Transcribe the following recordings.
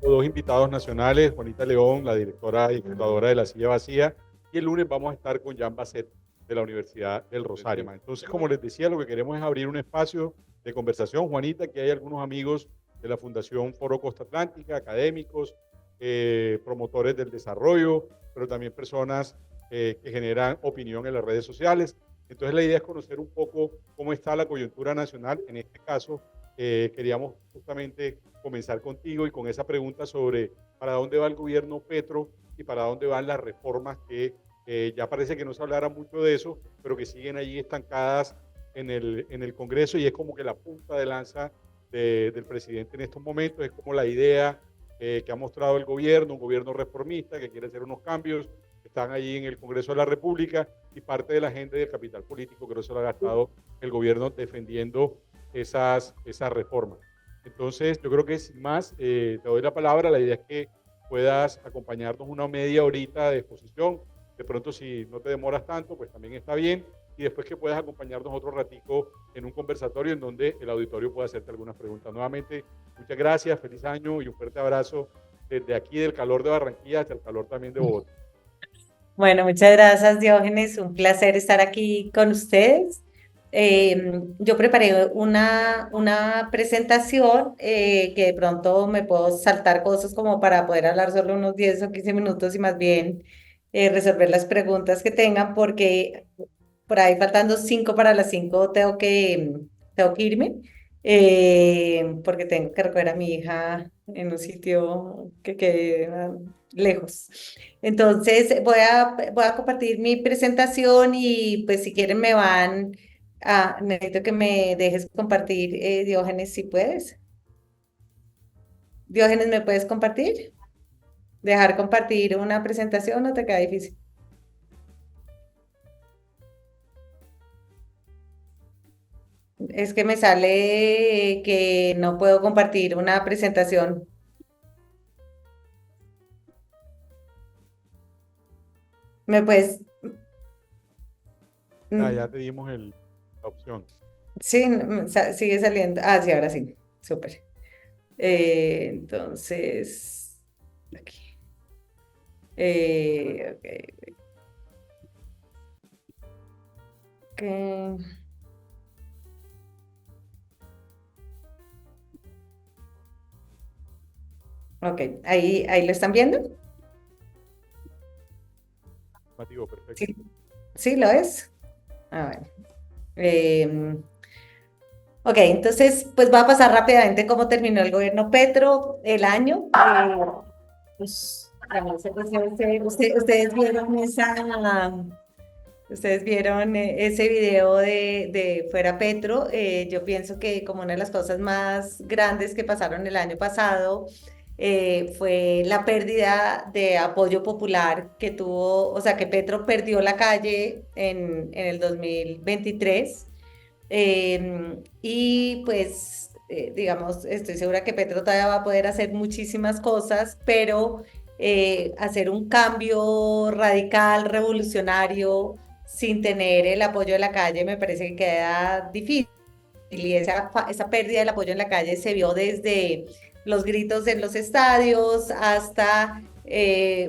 Dos invitados nacionales, Juanita León, la directora y fundadora de La Silla Vacía, y el lunes vamos a estar con Jan Basset de la Universidad del Rosario. Entonces, como les decía, lo que queremos es abrir un espacio de conversación. Juanita, que hay algunos amigos de la Fundación Foro Costa Atlántica, académicos, promotores del desarrollo, pero también personas que generan opinión en las redes sociales. Entonces, la idea es conocer un poco cómo está la coyuntura nacional. En este caso, queríamos justamente comenzar contigo y con esa pregunta sobre para dónde va el gobierno Petro y para dónde van las reformas que ya parece que no se hablara mucho de eso, pero que siguen allí estancadas en el Congreso, y es como que la punta de lanza del presidente en estos momentos, es como la idea que ha mostrado el gobierno, un gobierno reformista que quiere hacer unos cambios, que están allí en el Congreso de la República, y parte de la gente del capital político que no se lo ha gastado el gobierno defendiendo esas reformas. Entonces, yo creo que sin más, te doy la palabra. La idea es que puedas acompañarnos una media horita de exposición. De pronto, si no te demoras tanto, pues también está bien. Y después que puedas acompañarnos otro ratico en un conversatorio en donde el auditorio pueda hacerte algunas preguntas. Nuevamente, muchas gracias, feliz año y un fuerte abrazo desde aquí del calor de Barranquilla hasta el calor también de Bogotá. Bueno, muchas gracias, Diógenes. Un placer estar aquí con ustedes. Yo preparé una presentación que de pronto me puedo saltar cosas como para poder hablar solo unos 10 o 15 minutos y más bien resolver las preguntas que tengan, porque por ahí faltando 5 para las 5 tengo que irme, porque tengo que recoger a mi hija en un sitio que queda lejos. Entonces voy a compartir mi presentación y pues si quieren me van necesito que me dejes compartir, Diógenes, si puedes. Diógenes, ¿me puedes compartir? ¿Dejar compartir una presentación o te queda difícil? Es que me sale que no puedo compartir una presentación. ¿Me puedes? Ya mm, te dimos la opción. Sí, sigue saliendo. Ah, sí, ahora sí. Súper. Entonces, aquí. Ok, ok. Ok, ahí lo están viendo. Mativo, perfecto. Sí, sí, lo es. A ver. em, ok, entonces, pues va a pasar rápidamente cómo terminó el gobierno Petro el año. Pues, ustedes vieron ustedes vieron ese video de Fuera Petro. Yo pienso que como una de las cosas más grandes que pasaron el año pasado fue la pérdida de apoyo popular que tuvo, o sea, que Petro perdió la calle en el 2023. Y pues, digamos, estoy segura que Petro todavía va a poder hacer muchísimas cosas, pero hacer un cambio radical, revolucionario, sin tener el apoyo de la calle, me parece que queda difícil. Y esa pérdida del apoyo en la calle se vio desde los gritos en los estadios hasta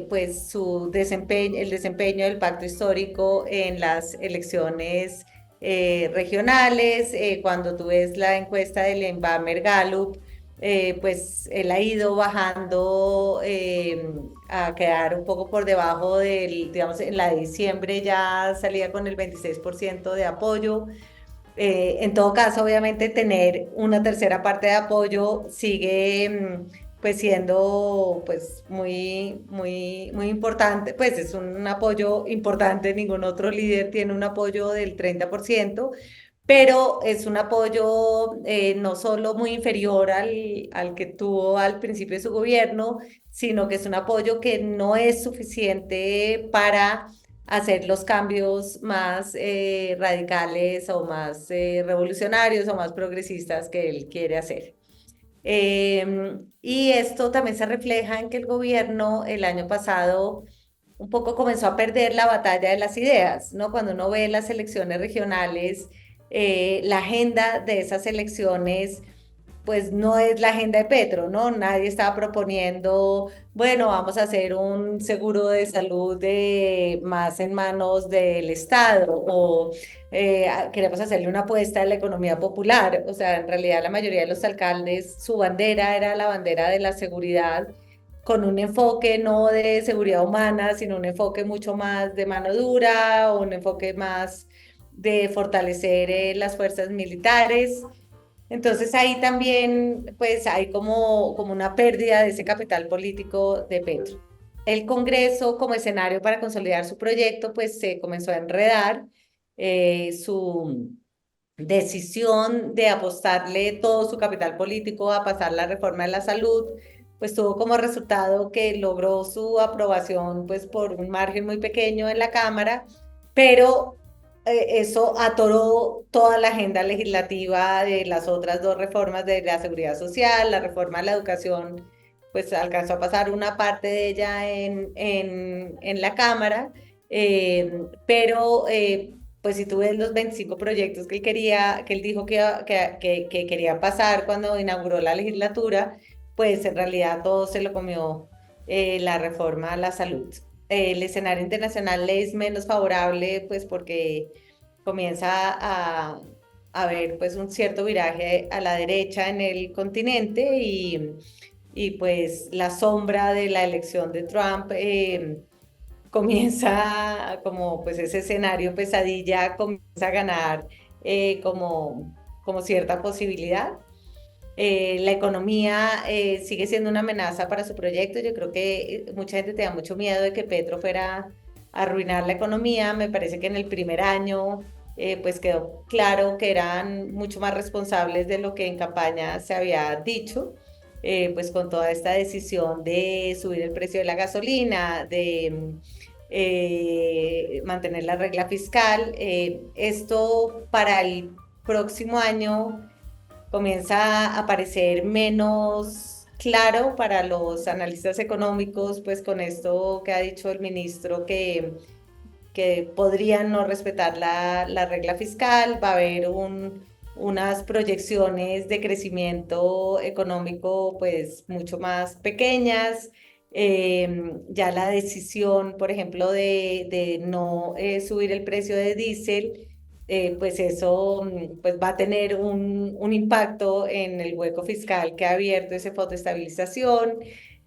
pues el desempeño del pacto histórico en las elecciones regionales. Cuando tú ves la encuesta del Envamer Gallup, pues él ha ido bajando a quedar un poco por debajo digamos, en la de diciembre ya salía con el 26% de apoyo. En todo caso, obviamente, tener una tercera parte de apoyo sigue pues siendo pues muy importante, pues es un apoyo importante, ningún otro líder tiene un apoyo del 30%, pero es un apoyo no solo muy inferior al que tuvo al principio de su gobierno, sino que es un apoyo que no es suficiente para hacer los cambios más radicales o más revolucionarios o más progresistas que él quiere hacer. Y esto también se refleja en que el gobierno el año pasado un poco comenzó a perder la batalla de las ideas, ¿no? Cuando uno ve las elecciones regionales, la agenda de esas elecciones pues no es la agenda de Petro, ¿no? Nadie estaba proponiendo, bueno, vamos a hacer un seguro de salud más en manos del Estado o queremos hacerle una apuesta a la economía popular. O sea, en realidad la mayoría de los alcaldes, su bandera era la bandera de la seguridad, con un enfoque no de seguridad humana, sino un enfoque mucho más de mano dura, o un enfoque más de fortalecer las fuerzas militares. Entonces ahí también pues hay como una pérdida de ese capital político de Petro. El Congreso como escenario para consolidar su proyecto pues se comenzó a enredar. Su decisión de apostarle todo su capital político a pasar la reforma de la salud pues tuvo como resultado que logró su aprobación pues por un margen muy pequeño en la Cámara, pero eso atoró toda la agenda legislativa de las otras dos reformas de la seguridad social, la reforma de la educación, pues alcanzó a pasar una parte de ella en la Cámara, pero pues si tú ves los 25 proyectos que él quería, que él dijo que quería pasar cuando inauguró la legislatura, pues en realidad todo se lo comió la reforma a la salud. El escenario internacional es menos favorable, pues porque comienza a haber pues un cierto viraje a la derecha en el continente y pues la sombra de la elección de Trump comienza como pues ese escenario pesadilla comienza a ganar como cierta posibilidad. La economía sigue siendo una amenaza para su proyecto. Yo creo que mucha gente tenía mucho miedo de que Petro fuera a arruinar la economía. Me parece que en el primer año pues quedó claro que eran mucho más responsables de lo que en campaña se había dicho, pues con toda esta decisión de subir el precio de la gasolina, de mantener la regla fiscal. Esto para el próximo año comienza a parecer menos claro para los analistas económicos, pues con esto que ha dicho el ministro que podrían no respetar la regla fiscal, va a haber unas proyecciones de crecimiento económico pues mucho más pequeñas. Ya la decisión, por ejemplo, de no subir el precio de diésel, pues eso pues va a tener un impacto en el hueco fiscal que ha abierto ese fondo de estabilización.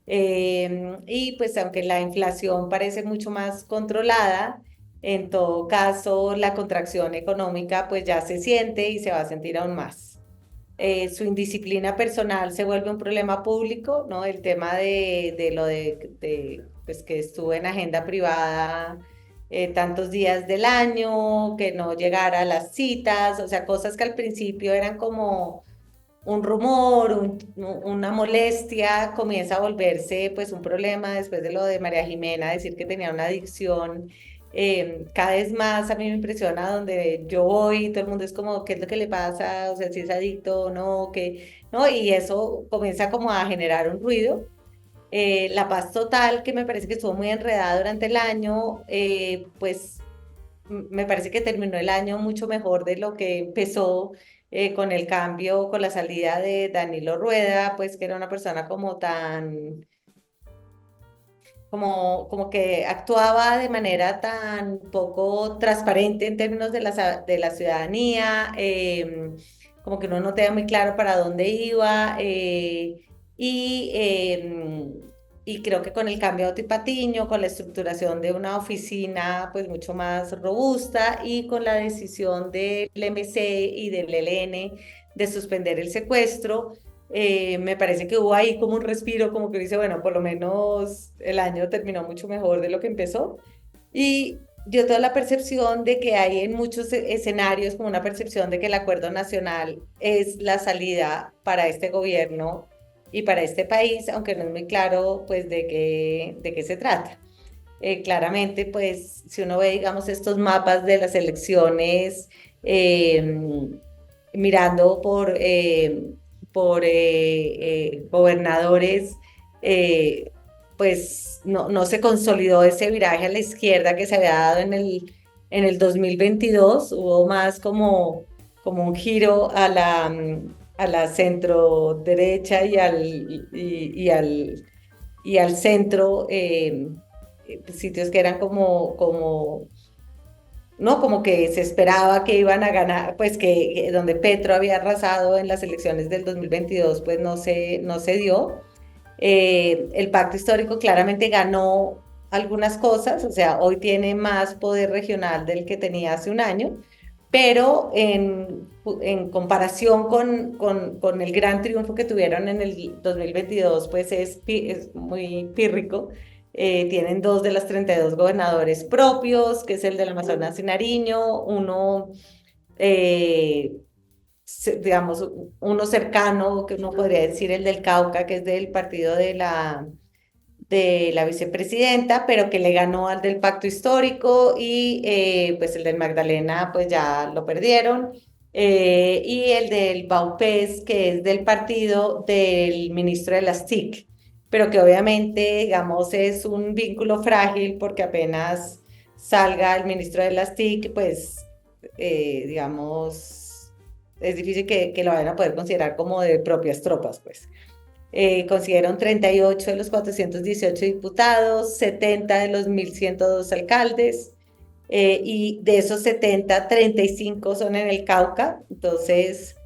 Y pues aunque la inflación parece mucho más controlada, en todo caso la contracción económica pues ya se siente y se va a sentir aún más. Su indisciplina personal se vuelve un problema público, ¿no? El tema de lo pues que estuvo en agenda privada tantos días del año, que no llegara a las citas, o sea, cosas que al principio eran como un rumor, una molestia, comienza a volverse pues un problema después de lo de María Jimena, decir que tenía una adicción. Cada vez más a mí me impresiona donde yo voy, todo el mundo es como, ¿qué es lo que le pasa? O sea, si es adicto o no, que no, y eso comienza como a generar un ruido. La paz total, que me parece que estuvo muy enredada durante el año, pues me parece que terminó el año mucho mejor de lo que empezó con el cambio, con la salida de Danilo Rueda, pues que era una persona como tan, como que actuaba de manera tan poco transparente en términos de la ciudadanía, como que uno no tenía muy claro para dónde iba, y, em, y creo que con el cambio de Oti Patiño, con la estructuración de una oficina pues mucho más robusta y con la decisión del MC y del ELN de suspender el secuestro, me parece que hubo ahí como un respiro, como que dice, bueno, por lo menos el año terminó mucho mejor de lo que empezó. Y yo tengo la percepción de que hay en muchos escenarios como una percepción de que el acuerdo nacional es la salida para este gobierno y para este país, aunque no es muy claro pues de qué se trata. Claramente, pues si uno ve, digamos, estos mapas de las elecciones, mirando por gobernadores, eh, pues no se consolidó ese viraje a la izquierda que se había dado en el 2022, hubo más como un giro a a la centro derecha y al centro, sitios que eran ¿no? Como que se esperaba que iban a ganar, pues que donde Petro había arrasado en las elecciones del 2022, pues no se dio. El pacto histórico claramente ganó algunas cosas, o sea, hoy tiene más poder regional del que tenía hace un año, pero en comparación con el gran triunfo que tuvieron en el 2022, pues es muy pírrico. Tienen dos de los 32 gobernadores propios, que es el del Amazonas y Nariño, uno eh, digamos, uno cercano, que uno podría decir el del Cauca, que es del partido de la vicepresidenta, pero que le ganó al del pacto histórico y pues el del Magdalena pues ya lo perdieron. Y el del Baupés, que es del partido del ministro de las TIC, pero que obviamente, digamos, es un vínculo frágil porque apenas salga el ministro de las TIC, pues, digamos, es difícil que lo vayan a poder considerar como de propias tropas, pues. Consiguieron 38 de los 418 diputados, 70 de los 1.102 alcaldes, y de esos 70, 35 son en el Cauca. Entonces,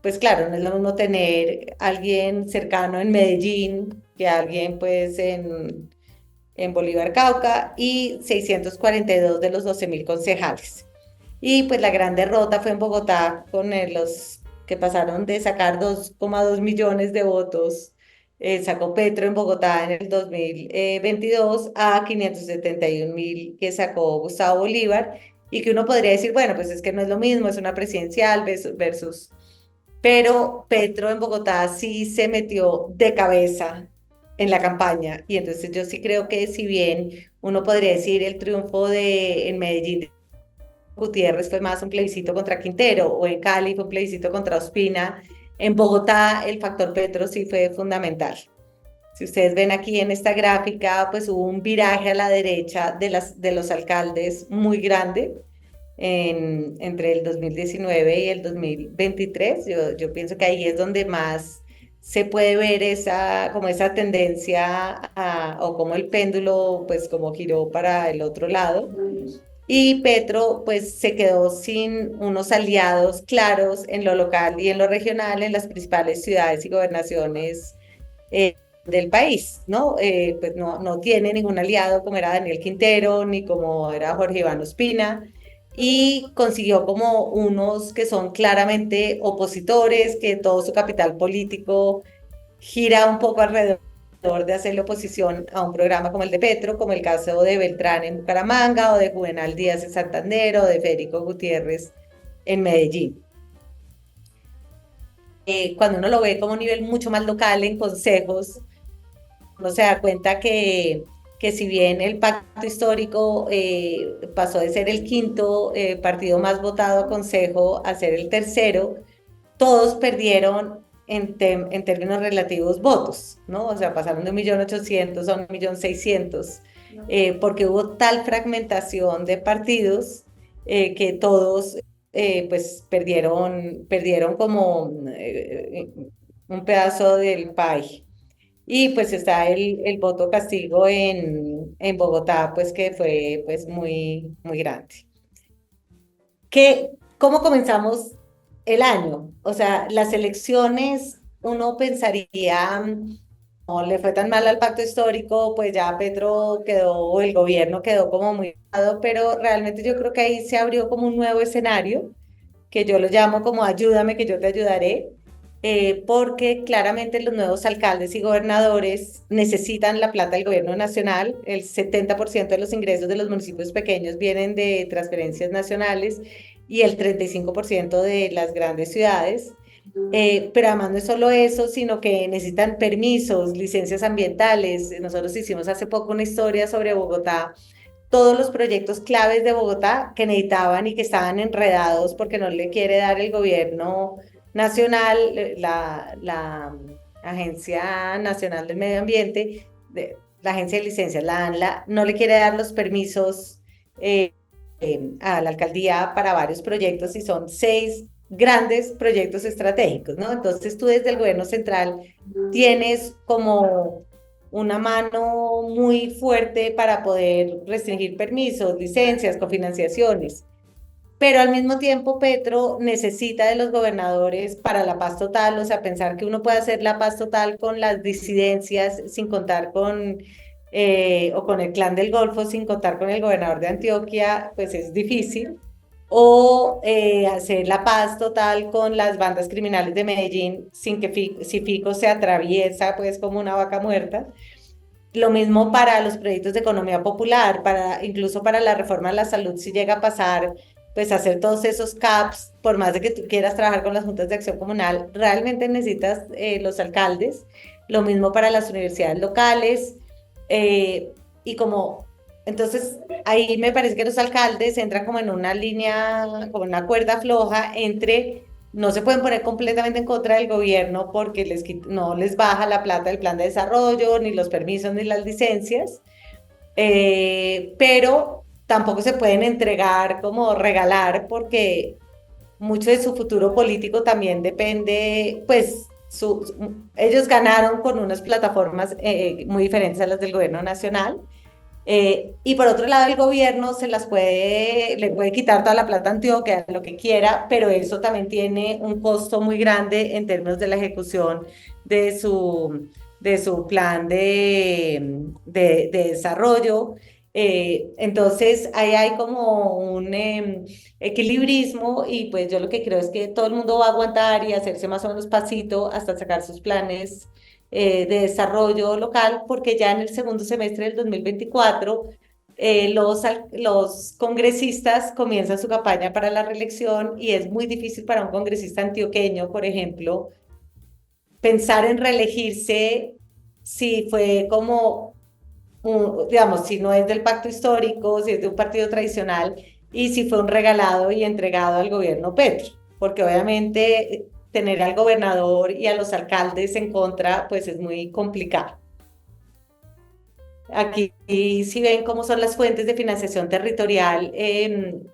pues claro, no es lo mismo tener alguien cercano en Medellín que alguien pues en Bolívar, Cauca, y 642 de los 12.000 concejales. Y pues la gran derrota fue en Bogotá con los que pasaron de sacar 2,2 millones de votos. Sacó Petro en Bogotá en el 2022 a 571.000 que sacó Gustavo Bolívar, y que uno podría decir, bueno, pues es que no es lo mismo, es una presidencial versus, pero Petro en Bogotá sí se metió de cabeza en la campaña, y entonces yo sí creo que si bien uno podría decir el triunfo en Medellín Gutiérrez fue más un plebiscito contra Quintero, o en Cali fue un plebiscito contra Ospina, en Bogotá el factor Petro sí fue fundamental. Si ustedes ven aquí en esta gráfica, pues hubo un viraje a la derecha de los alcaldes muy grande entre el 2019 y el 2023. Yo pienso que ahí es donde más se puede ver como esa tendencia o como el péndulo, pues como giró para el otro lado. Y Petro pues se quedó sin unos aliados claros en lo local y en lo regional en las principales ciudades y gobernaciones del país, ¿no? Pues no tiene ningún aliado como era Daniel Quintero ni como era Jorge Iván Ospina, y consiguió como unos que son claramente opositores, que todo su capital político gira un poco alrededor de hacerle oposición a un programa como el de Petro, como el caso de Beltrán en Bucaramanga, o de Juvenal Díaz en Santander, o de Federico Gutiérrez en Medellín. Cuando uno lo ve como un nivel mucho más local en consejos, uno se da cuenta que si bien el pacto histórico pasó de ser el quinto partido más votado a consejo a ser el tercero, todos perdieron en términos relativos votos, ¿no? O sea, pasaron de 1.800.000 a 1.600.000, porque hubo tal fragmentación de partidos que todos pues perdieron como un pedazo del pie. Y pues está el voto castigo en Bogotá, pues que fue pues muy grande. ¿Cómo comenzamos el año? O sea, las elecciones, uno pensaría, no le fue tan mal al pacto histórico, pues ya Petro quedó, o el gobierno quedó como muy dado, pero realmente yo creo que ahí se abrió como un nuevo escenario, que yo lo llamo como ayúdame, que yo te ayudaré, porque claramente los nuevos alcaldes y gobernadores necesitan la plata del gobierno nacional. El 70% de los ingresos de los municipios pequeños vienen de transferencias nacionales y el 35% de las grandes ciudades. Pero además no es solo eso, sino que necesitan permisos, licencias ambientales. Nosotros hicimos hace poco una historia sobre Bogotá, todos los proyectos claves de Bogotá que necesitaban y que estaban enredados porque no le quiere dar el gobierno nacional, la Agencia Nacional del Medio Ambiente, la Agencia de Licencias, la ANLA, no le quiere dar los permisos a la alcaldía para varios proyectos, y son 6 grandes proyectos estratégicos, ¿no? Entonces tú desde el gobierno central tienes como una mano muy fuerte para poder restringir permisos, licencias, cofinanciaciones. Pero al mismo tiempo Petro necesita de los gobernadores para la paz total, o sea, pensar que uno puede hacer la paz total con las disidencias sin contar con, o con el Clan del Golfo sin contar con el gobernador de Antioquia, pues es difícil. O hacer la paz total con las bandas criminales de Medellín sin que si Fico se atraviesa pues como una vaca muerta. Lo mismo para los proyectos de economía popular, para, incluso para la reforma de la salud, si llega a pasar, pues hacer todos esos CAPs, por más de que tú quieras trabajar con las juntas de acción comunal, realmente necesitas los alcaldes. Lo mismo para las universidades locales. Y como, entonces, ahí me parece que los alcaldes entran como en una línea, como una cuerda floja entre no se pueden poner completamente en contra del gobierno porque no les baja la plata del plan de desarrollo, ni los permisos, ni las licencias, pero tampoco se pueden entregar como regalar porque mucho de su futuro político también depende, pues ellos ganaron con unas plataformas muy diferentes a las del gobierno nacional. Y por otro lado, el gobierno le puede quitar toda la plata a Antioquia, lo que quiera, pero eso también tiene un costo muy grande en términos de la ejecución de su plan de desarrollo. Entonces, ahí hay como un equilibrismo y pues yo lo que creo es que todo el mundo va a aguantar y hacerse más o menos pasito hasta sacar sus planes de desarrollo local, porque ya en el segundo semestre del 2024 los congresistas comienzan su campaña para la reelección y es muy difícil para un congresista antioqueño, por ejemplo, pensar en reelegirse si fue como, digamos, si no es del pacto histórico, si es de un partido tradicional y si fue un regalado y entregado al gobierno Petro, porque obviamente tener al gobernador y a los alcaldes en contra, pues es muy complicado. Aquí, si ven cómo son las fuentes de financiación territorial,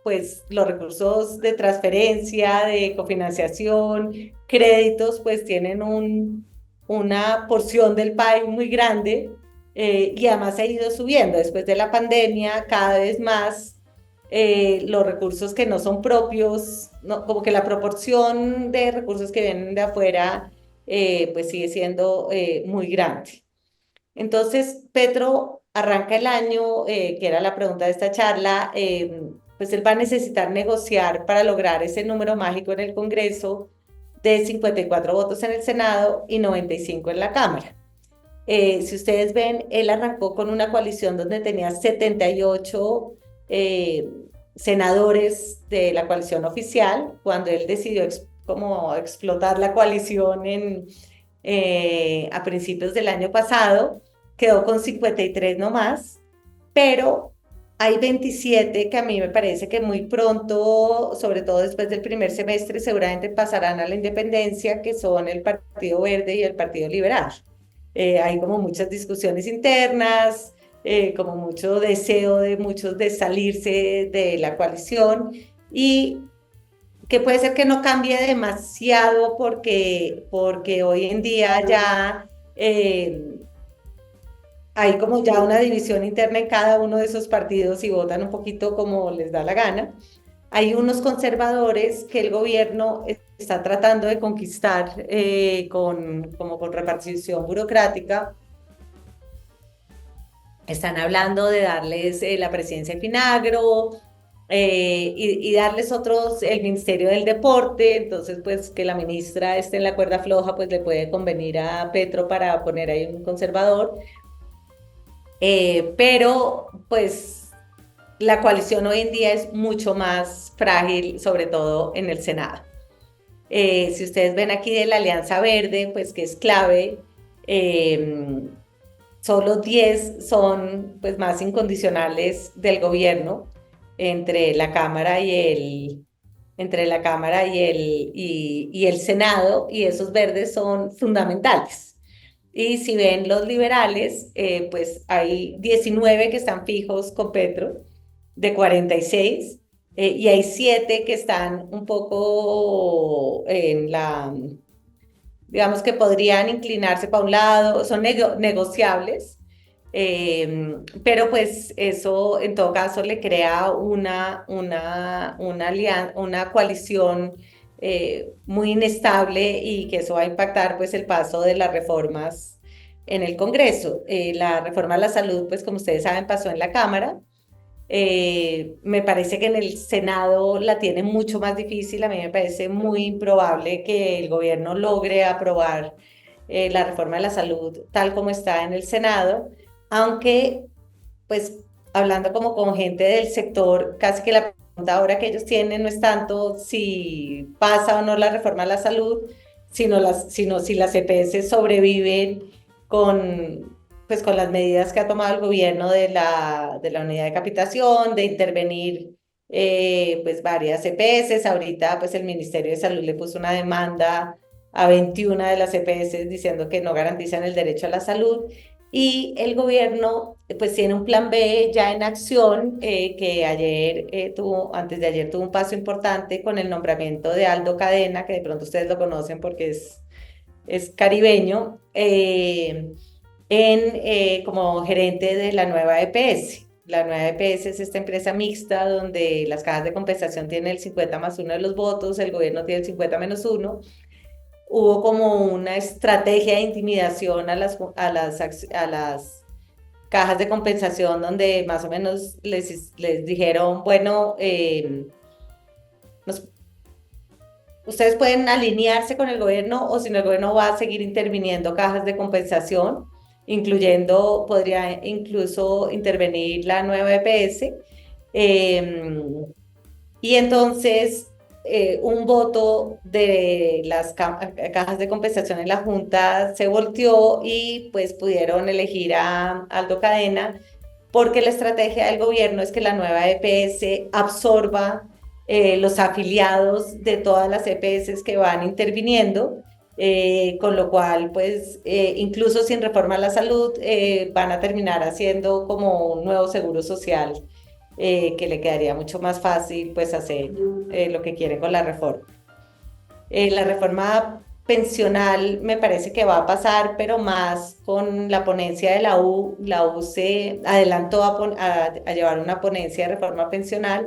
pues los recursos de transferencia, de cofinanciación, créditos, pues tienen una porción del país muy grande y además se ha ido subiendo. Después de la pandemia, cada vez más los recursos que no son propios, no, como que la proporción de recursos que vienen de afuera, pues sigue siendo muy grande. Entonces, Petro arranca el año, que era la pregunta de esta charla, pues él va a necesitar negociar para lograr ese número mágico en el Congreso de 54 votos en el Senado y 95 en la Cámara. Si ustedes ven, él arrancó con una coalición donde tenía 78 senadores de la coalición oficial. Cuando él decidió como explotar la coalición a principios del año pasado, quedó con 53 nomás, pero hay 27 que a mí me parece que muy pronto, sobre todo después del primer semestre, seguramente pasarán a la independencia, que son el Partido Verde y el Partido Liberal. Hay como muchas discusiones internas, como mucho deseo de muchos de salirse de la coalición y que puede ser que no cambie demasiado porque hoy en día ya hay como ya una división interna en cada uno de esos partidos y votan un poquito como les da la gana. Hay unos conservadores que el gobierno está tratando de conquistar como con repartición burocrática. Están hablando de darles la presidencia en Finagro y darles otros, el Ministerio del Deporte, entonces pues que la ministra esté en la cuerda floja, pues le puede convenir a Petro para poner ahí un conservador. Pero pues la coalición hoy en día es mucho más frágil, sobre todo en el Senado. Si ustedes ven aquí de la Alianza Verde, pues que es clave, solo 10 son pues más incondicionales del gobierno entre la Cámara entre la Cámara y el Senado, y esos verdes son fundamentales. Y si ven los liberales, pues hay 19 que están fijos con Petro, de 46, y hay 7 que están un poco digamos que podrían inclinarse para un lado, son negociables, pero pues eso en todo caso le crea una coalición muy inestable y que eso va a impactar pues el paso de las reformas en el Congreso. La reforma a la salud, pues como ustedes saben, pasó en la Cámara. Me parece que en el Senado la tiene mucho más difícil. A mí me parece muy improbable que el gobierno logre aprobar la reforma de la salud tal como está en el Senado, aunque, pues, hablando como con gente del sector, casi que la pregunta ahora que ellos tienen no es tanto si pasa o no la reforma a la salud, sino si las EPS sobreviven con, pues, con las medidas que ha tomado el gobierno de la unidad de capitación, de intervenir pues varias EPS. Ahorita pues el Ministerio de Salud le puso una demanda a 21 de las EPS diciendo que no garantizan el derecho a la salud. Y el gobierno pues tiene un plan B ya en acción, que antes de ayer tuvo un paso importante con el nombramiento de Aldo Cadena, que de pronto ustedes lo conocen porque es caribeño, como gerente de la nueva EPS. La nueva EPS es esta empresa mixta donde las cajas de compensación tienen el 50+1 de los votos, el gobierno tiene el 50-1. Hubo como una estrategia de intimidación a las cajas de compensación donde más o menos les dijeron, bueno, ustedes pueden alinearse con el gobierno o si no el gobierno va a seguir interviniendo cajas de compensación, podría incluso intervenir la nueva EPS. Y entonces un voto de las cajas de compensación en la Junta se volteó y pues pudieron elegir a Aldo Cadena, porque la estrategia del gobierno es que la nueva EPS absorba los afiliados de todas las EPS que van interviniendo, con lo cual, pues, incluso sin reforma a la salud, van a terminar haciendo como un nuevo seguro social, que le quedaría mucho más fácil, pues, hacer lo que quieren con la reforma. La reforma pensional me parece que va a pasar, pero más con la ponencia de la U. La U se adelantó a llevar una ponencia de reforma pensional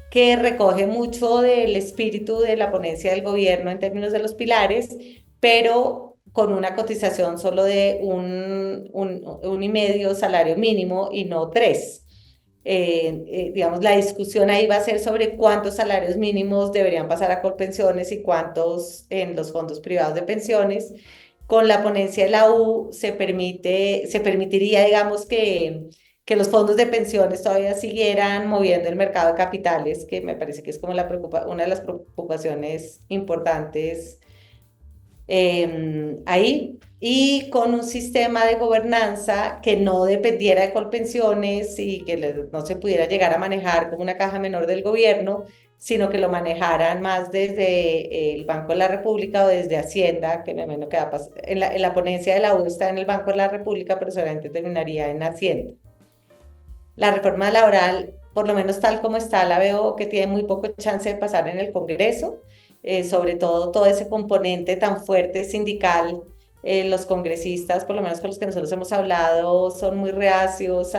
que recoge mucho del espíritu de la ponencia del gobierno en términos de los pilares, pero con una cotización solo de un y medio salario mínimo y no 3. Digamos, la discusión ahí va a ser sobre cuántos salarios mínimos deberían pasar a Colpensiones y cuántos en los fondos privados de pensiones. Con la ponencia de la U se permitiría, digamos, que los fondos de pensiones todavía siguieran moviendo el mercado de capitales, que me parece que es como una de las preocupaciones importantes ahí, y con un sistema de gobernanza que no dependiera de Colpensiones y que no se pudiera llegar a manejar como una caja menor del gobierno, sino que lo manejaran más desde el Banco de la República o desde Hacienda, que me imagino que va a pasar. En la ponencia de la U está en el Banco de la República, pero solamente terminaría en Hacienda. La reforma laboral, por lo menos tal como está, la veo que tiene muy poco chance de pasar en el Congreso, sobre todo ese componente tan fuerte sindical. Los congresistas, por lo menos con los que nosotros hemos hablado, son muy reacios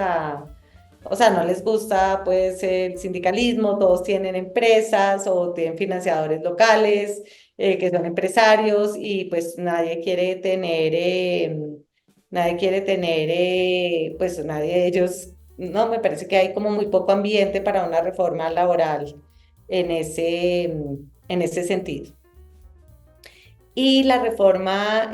o sea, no les gusta pues el sindicalismo. Todos tienen empresas o tienen financiadores locales, que son empresarios, y pues pues nadie de ellos. No, me parece que hay como muy poco ambiente para una reforma laboral en ese sentido. Y la reforma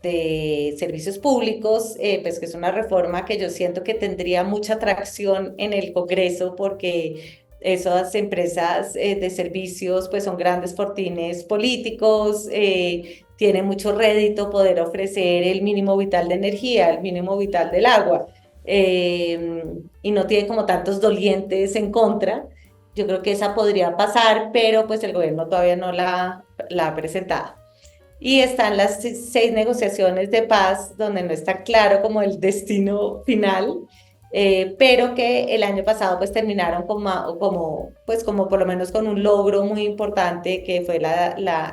de servicios públicos, pues que es una reforma que yo siento que tendría mucha atracción en el Congreso, porque esas empresas de servicios pues son grandes fortines políticos. Tiene mucho rédito poder ofrecer el mínimo vital de energía, el mínimo vital del agua, y no tiene como tantos dolientes en contra. Yo creo que esa podría pasar, pero pues el gobierno todavía no la ha presentado. Y están las 6 negociaciones de paz, donde no está claro como el destino final. pero que el año pasado pues terminaron pues como por lo menos con un logro muy importante que fue la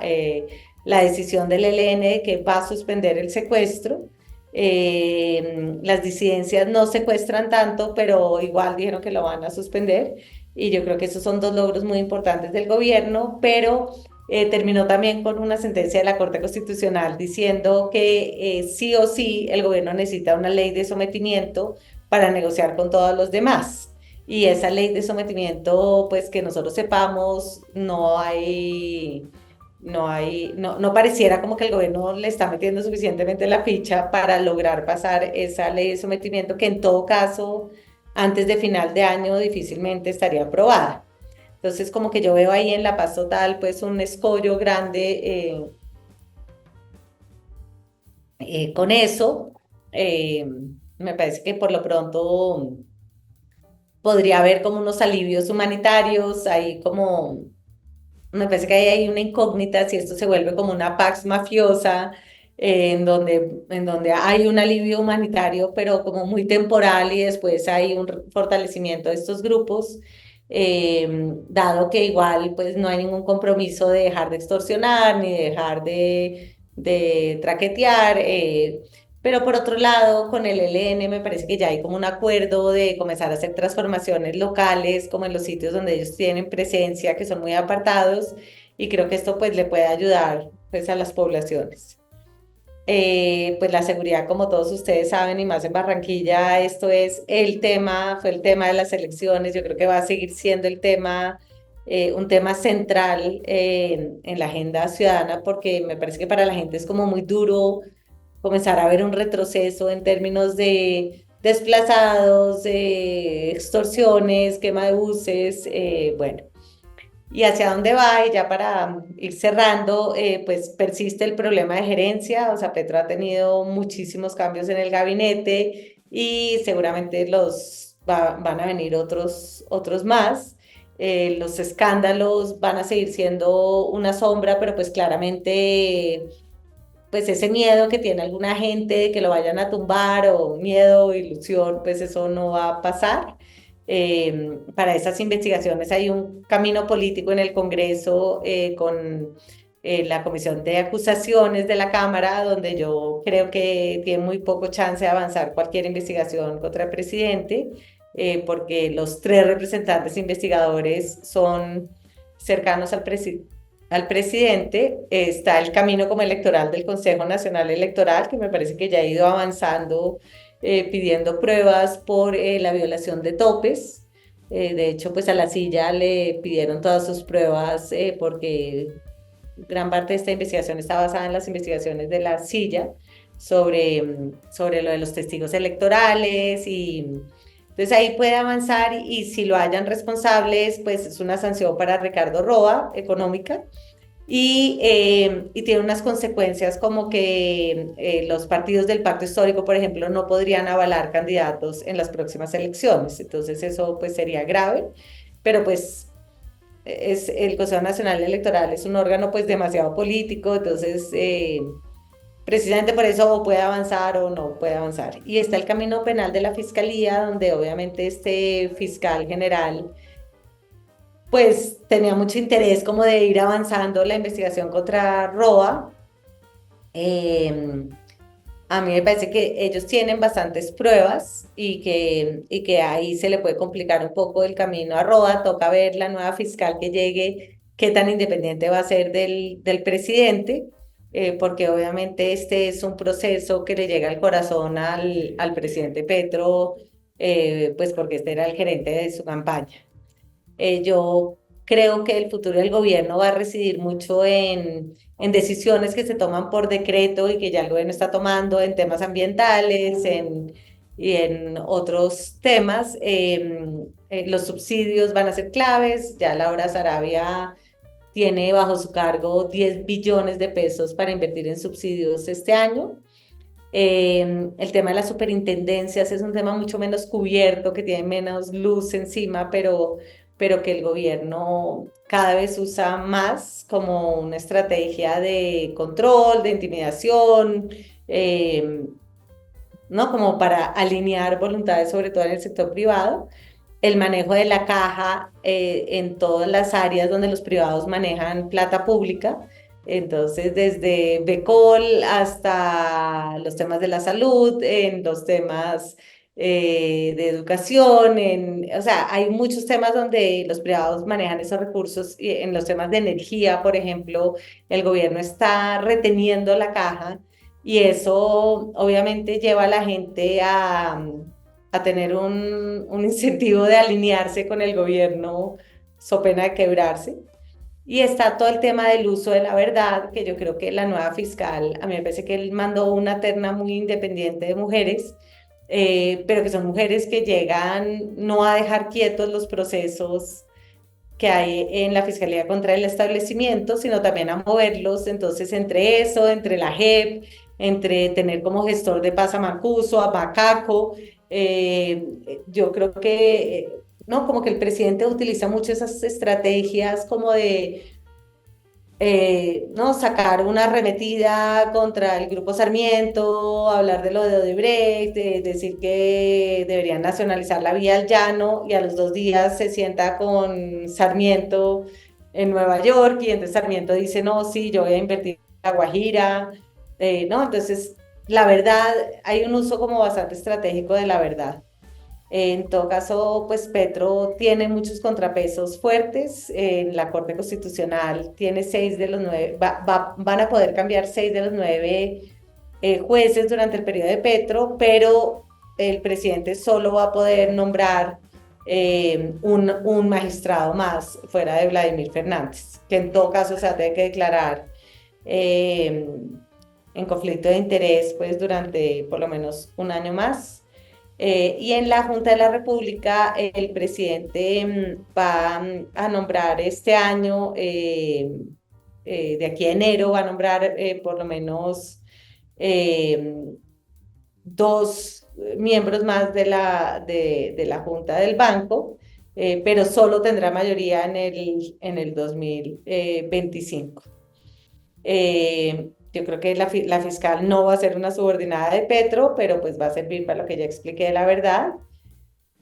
decisión del ELN de que va a suspender el secuestro. Las disidencias no secuestran tanto, pero igual dijeron que lo van a suspender. Y yo creo que esos son dos logros muy importantes del gobierno, pero terminó también con una sentencia de la Corte Constitucional diciendo que sí o sí el gobierno necesita una ley de sometimiento para negociar con todos los demás. Y esa ley de sometimiento, pues que nosotros sepamos, no pareciera como que el gobierno le está metiendo suficientemente la ficha para lograr pasar esa ley de sometimiento, que en todo caso, antes de final de año, difícilmente estaría aprobada. Entonces, como que yo veo ahí en La Paz Total, pues un escollo grande con eso. Eh, Me parece que por lo pronto podría haber como unos alivios humanitarios, ahí como me parece que ahí hay una incógnita si esto se vuelve como una pax mafiosa, en donde hay un alivio humanitario, pero como muy temporal y después hay un fortalecimiento de estos grupos, dado que igual pues no hay ningún compromiso de dejar de extorsionar ni de dejar de traquetear. Pero por otro lado, con el ELN me parece que ya hay como un acuerdo de comenzar a hacer transformaciones locales, como en los sitios donde ellos tienen presencia, que son muy apartados, y creo que esto pues le puede ayudar pues a las poblaciones. Pues la seguridad, como todos ustedes saben, y más en Barranquilla, esto es el tema, fue el tema de las elecciones, yo creo que va a seguir siendo el tema, un tema central en la agenda ciudadana, porque me parece que para la gente es como muy duro comenzar a ver un retroceso en términos de desplazados, de extorsiones, quema de buses, bueno. ¿Y hacia dónde va? Y ya para ir cerrando, pues persiste el problema de gerencia, o sea, Petro ha tenido muchísimos cambios en el gabinete y seguramente van a venir otros más. Los escándalos van a seguir siendo una sombra, pero pues claramente pues ese miedo que tiene alguna gente de que lo vayan a tumbar o miedo o ilusión, pues eso no va a pasar. Para esas investigaciones hay un camino político en el Congreso con la Comisión de Acusaciones de la Cámara, donde yo creo que tiene muy poco chance de avanzar cualquier investigación contra el presidente, porque los tres representantes investigadores son cercanos al presidente. Está el camino como electoral del Consejo Nacional Electoral, que me parece que ya ha ido avanzando, pidiendo pruebas por la violación de topes. De hecho, pues a la silla le pidieron todas sus pruebas porque gran parte de esta investigación está basada en las investigaciones de la silla sobre lo de los testigos electorales y entonces ahí puede avanzar y si lo hallan responsables, pues es una sanción para Ricardo Roa económica y tiene unas consecuencias como que los partidos del pacto histórico, por ejemplo, no podrían avalar candidatos en las próximas elecciones. Entonces eso pues sería grave, pero pues el Consejo Nacional Electoral es un órgano pues demasiado político, entonces precisamente por eso o puede avanzar o no puede avanzar. Y está el camino penal de la Fiscalía, donde obviamente este fiscal general pues tenía mucho interés como de ir avanzando la investigación contra Roa. Eh, a mí me parece que ellos tienen bastantes pruebas y que ahí se le puede complicar un poco el camino a Roa. Toca ver la nueva fiscal que llegue, qué tan independiente va a ser del presidente, porque obviamente este es un proceso que le llega al corazón al presidente Petro, pues porque este era el gerente de su campaña. Yo creo que el futuro del gobierno va a residir mucho en decisiones que se toman por decreto y que ya el gobierno está tomando en temas ambientales y en otros temas. Los subsidios van a ser claves. Ya Laura Sarabia tiene bajo su cargo 10 billones de pesos para invertir en subsidios este año. El tema de las superintendencias es un tema mucho menos cubierto, que tiene menos luz encima, pero que el gobierno cada vez usa más como una estrategia de control, de intimidación, eh, ¿no? Como para alinear voluntades, sobre todo en el sector privado, el manejo de la caja en todas las áreas donde los privados manejan plata pública. Entonces, desde Becol hasta los temas de la salud, en los temas de educación, o sea, hay muchos temas donde los privados manejan esos recursos. Y en los temas de energía, por ejemplo, el gobierno está reteniendo la caja y eso obviamente lleva a la gente a tener un incentivo de alinearse con el gobierno, so pena de quebrarse. Y está todo el tema del uso de la verdad, que yo creo que la nueva fiscal, a mí me parece que él mandó una terna muy independiente de mujeres, pero que son mujeres que llegan no a dejar quietos los procesos que hay en la Fiscalía contra el Establecimiento, sino también a moverlos. Entonces, entre eso, entre la JEP, entre tener como gestor de Paz a Mancuso, a Macaco, yo creo que, no, como que el presidente utiliza mucho esas estrategias como de ¿no? Sacar una arremetida contra el Grupo Sarmiento, hablar de lo de Odebrecht, decir que deberían nacionalizar la vía al llano y a los 2 días se sienta con Sarmiento en Nueva York y entonces Sarmiento dice, no, sí, yo voy a invertir en La Guajira, ¿no? Entonces, la verdad, hay un uso como bastante estratégico de la verdad. En todo caso, pues Petro tiene muchos contrapesos fuertes. En la Corte Constitucional tiene 6 de los 9, van a poder cambiar 6 de los 9 jueces durante el periodo de Petro, pero el presidente solo va a poder nombrar un magistrado más fuera de Vladimir Fernández, que en todo caso se tiene que declarar eh, en conflicto de interés pues durante por lo menos un año más. Y en la Junta de la República, el presidente va a nombrar este año, de aquí a enero, va a nombrar por lo menos eh, 2 miembros más de la Junta del Banco, pero solo tendrá mayoría en el 2025. Yo creo que la fiscal no va a ser una subordinada de Petro, pero pues va a servir para lo que ya expliqué de la verdad.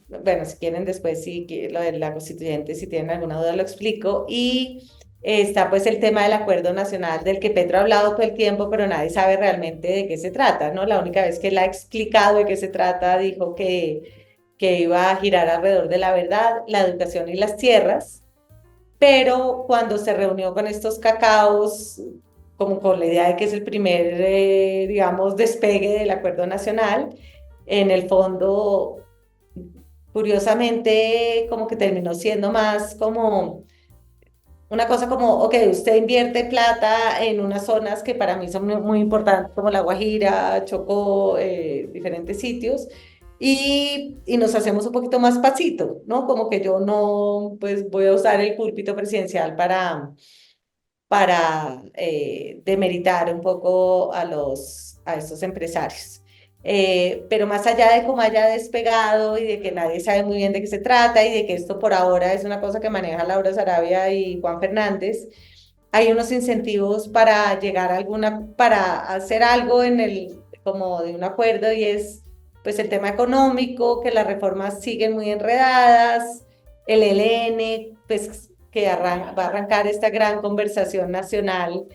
Bueno, si quieren después, sí, lo de la constituyente, si tienen alguna duda lo explico. Y está pues el tema del acuerdo nacional del que Petro ha hablado todo el tiempo, pero nadie sabe realmente de qué se trata, ¿no? La única vez que él ha explicado de qué se trata, dijo que iba a girar alrededor de la verdad, la educación y las tierras, pero cuando se reunió con estos cacaos, como con la idea de que es el primer, digamos, despegue del acuerdo nacional, en el fondo, curiosamente, como que terminó siendo más como una cosa como, ok, usted invierte plata en unas zonas que para mí son muy importantes, como La Guajira, Chocó, diferentes sitios, y nos hacemos un poquito más pasito, ¿no? Como que yo no, pues voy a usar el púlpito presidencial para demeritar un poco a estos empresarios. Pero más allá de cómo haya despegado y de que nadie sabe muy bien de qué se trata y de que esto por ahora es una cosa que maneja Laura Sarabia y Juan Fernández, hay unos incentivos para llegar a para hacer algo como de un acuerdo, y es pues el tema económico, que las reformas siguen muy enredadas, el ELN, pues que va a arrancar esta gran conversación nacional.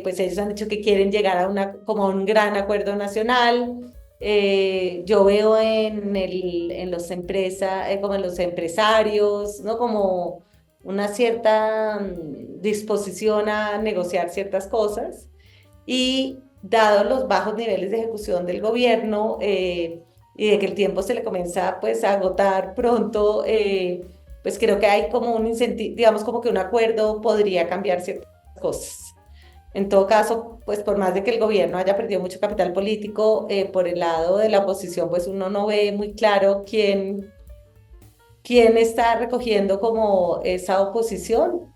Pues ellos han dicho que quieren llegar como a un gran acuerdo nacional. Yo veo en los como en los empresarios, ¿no? Como una cierta disposición a negociar ciertas cosas, y dado los bajos niveles de ejecución del gobierno, y de que el tiempo se le comienza pues a agotar pronto, pues creo que hay como un incentivo, digamos como que un acuerdo podría cambiar ciertas cosas. En todo caso, pues por más de que el gobierno haya perdido mucho capital político, por el lado de la oposición, pues uno no ve muy claro quién está recogiendo como esa oposición.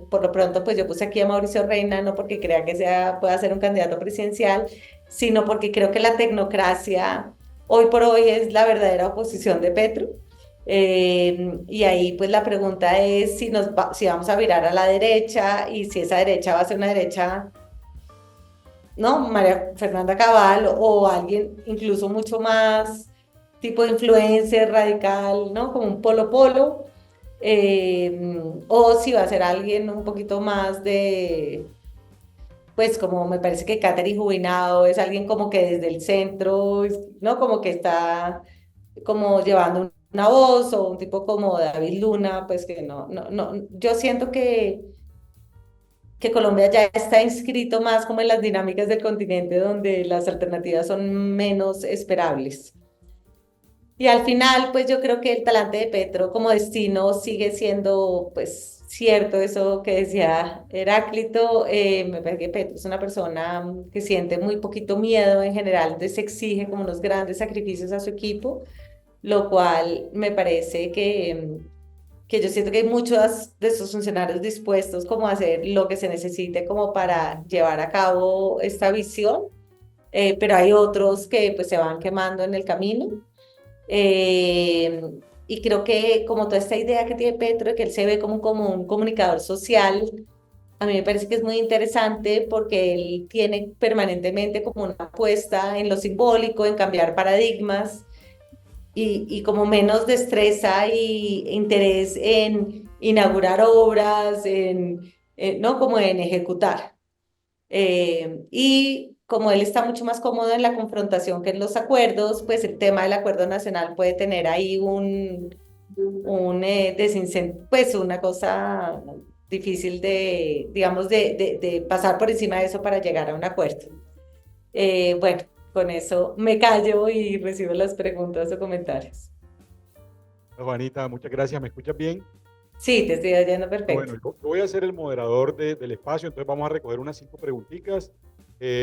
Por lo pronto, pues yo puse aquí a Mauricio Reina, no porque crea que pueda ser un candidato presidencial, sino porque creo que la tecnocracia hoy por hoy es la verdadera oposición de Petro. Y ahí pues la pregunta es si vamos a virar a la derecha, y si esa derecha va a ser una derecha ¿no? María Fernanda Cabal o alguien incluso mucho más tipo influencer radical, ¿no? Como un Polo Polo. O si va a ser alguien un poquito más de, pues como me parece que Catherine Jubinado es alguien como que desde el centro, ¿no? Como que está como llevando una voz o un tipo como David Luna, pues que no, yo siento que Colombia ya está inscrito más como en las dinámicas del continente donde las alternativas son menos esperables. Y al final, pues yo creo que el talante de Petro como destino sigue siendo, pues, cierto eso que decía Heráclito. Me parece que Petro es una persona que siente muy poquito miedo en general, entonces exige como unos grandes sacrificios a su equipo, lo cual me parece que yo siento que hay muchos de esos funcionarios dispuestos como a hacer lo que se necesite como para llevar a cabo esta visión, pero hay otros que pues se van quemando en el camino. Eh, y creo que como toda esta idea que tiene Petro, de que él se ve como un comunicador social, a mí me parece que es muy interesante porque él tiene permanentemente como una apuesta en lo simbólico, en cambiar paradigmas y como menos destreza y interés en inaugurar obras, ¿no? Como en ejecutar. Y como él está mucho más cómodo en la confrontación que en los acuerdos, pues el tema del acuerdo nacional puede tener ahí pues una cosa difícil de, digamos, de pasar por encima de eso para llegar a un acuerdo. Bueno, con eso me callo y recibo las preguntas o comentarios. Juanita, muchas gracias. ¿Me escuchas bien? Sí, te estoy oyendo perfecto. Bueno, yo voy a ser el moderador del espacio, entonces vamos a recoger unas 5 preguntitas,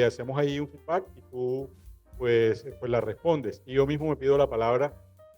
hacemos ahí un feedback y tú pues las respondes. Y yo mismo me pido la palabra,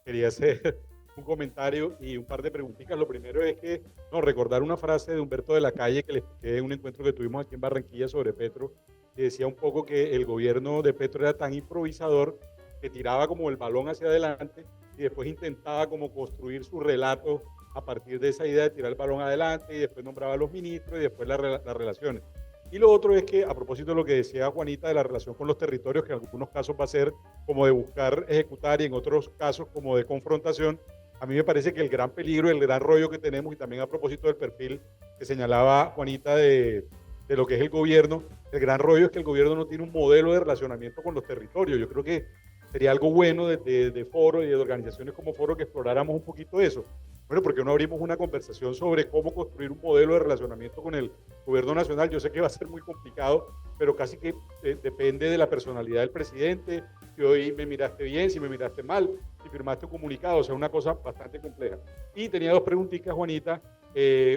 quería hacer un comentario y un par de preguntitas. Lo primero es que, no, recordar una frase de Humberto de la Calle que le expliqué en un encuentro que tuvimos aquí en Barranquilla sobre Petro, que decía un poco que el gobierno de Petro era tan improvisador que tiraba como el balón hacia adelante y después intentaba como construir su relato a partir de esa idea de tirar el balón adelante y después nombraba a los ministros y después las relaciones. Y lo otro es que, a propósito de lo que decía Juanita de la relación con los territorios, que en algunos casos va a ser como de buscar ejecutar y en otros casos como de confrontación, a mí me parece que el gran peligro, el gran rollo que tenemos, y también a propósito del perfil que señalaba Juanita de lo que es el gobierno, el gran rollo es que el gobierno no tiene un modelo de relacionamiento con los territorios. Yo creo que sería algo bueno de foro y de organizaciones como foro que exploráramos un poquito eso. Bueno, porque no abrimos una conversación sobre cómo construir un modelo de relacionamiento con el gobierno nacional. Yo sé que va a ser muy complicado, pero casi que depende de la personalidad del presidente, si hoy me miraste bien, si me miraste mal, si firmaste un comunicado, o sea, una cosa bastante compleja. Y tenía dos preguntitas, Juanita,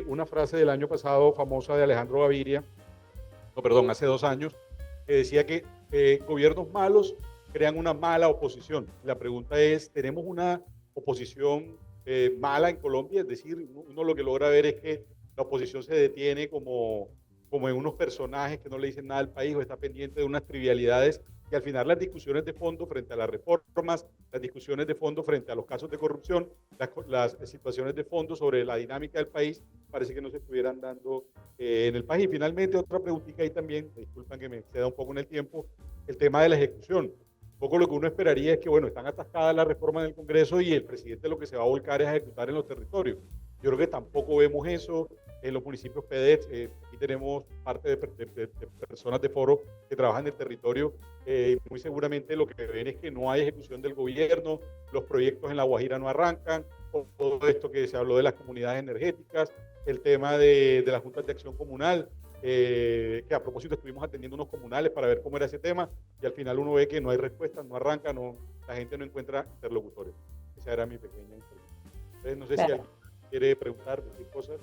una frase del año pasado famosa de Alejandro Gaviria, no, perdón, hace 2 años, que decía que gobiernos malos crean una mala oposición. La pregunta es, ¿tenemos una oposición mala en Colombia? Es decir, uno lo que logra ver es que la oposición se detiene como en unos personajes que no le dicen nada al país o está pendiente de unas trivialidades y al final las discusiones de fondo frente a las reformas, las discusiones de fondo frente a los casos de corrupción, las situaciones de fondo sobre la dinámica del país, parece que no se estuvieran dando en el país. Y finalmente, otra preguntita ahí también, disculpan que me exceda un poco en el tiempo, el tema de la ejecución. Un poco lo que uno esperaría es que, bueno, están atascadas las reformas del Congreso y el presidente lo que se va a volcar es a ejecutar en los territorios. Yo creo que tampoco vemos eso en los municipios PEDET. Aquí tenemos parte de personas de foro que trabajan en el territorio. Muy seguramente lo que ven es que no hay ejecución del gobierno, los proyectos en La Guajira no arrancan, todo esto que se habló de las comunidades energéticas, el tema de las juntas de acción comunal, que a propósito estuvimos atendiendo unos comunales para ver cómo era ese tema y al final uno ve que no hay respuesta, no arranca, la gente no encuentra interlocutores. Esa era mi pequeña intervención. Entonces, no sé si alguien quiere preguntar qué cosas.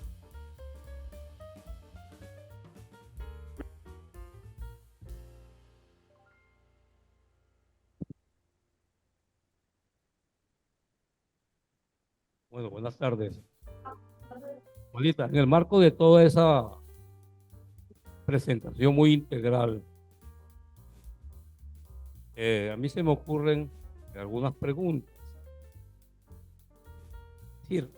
Bueno, buenas tardes. Juanita, en el marco de toda esa presentación muy integral, a mí se me ocurren algunas preguntas. Es decir,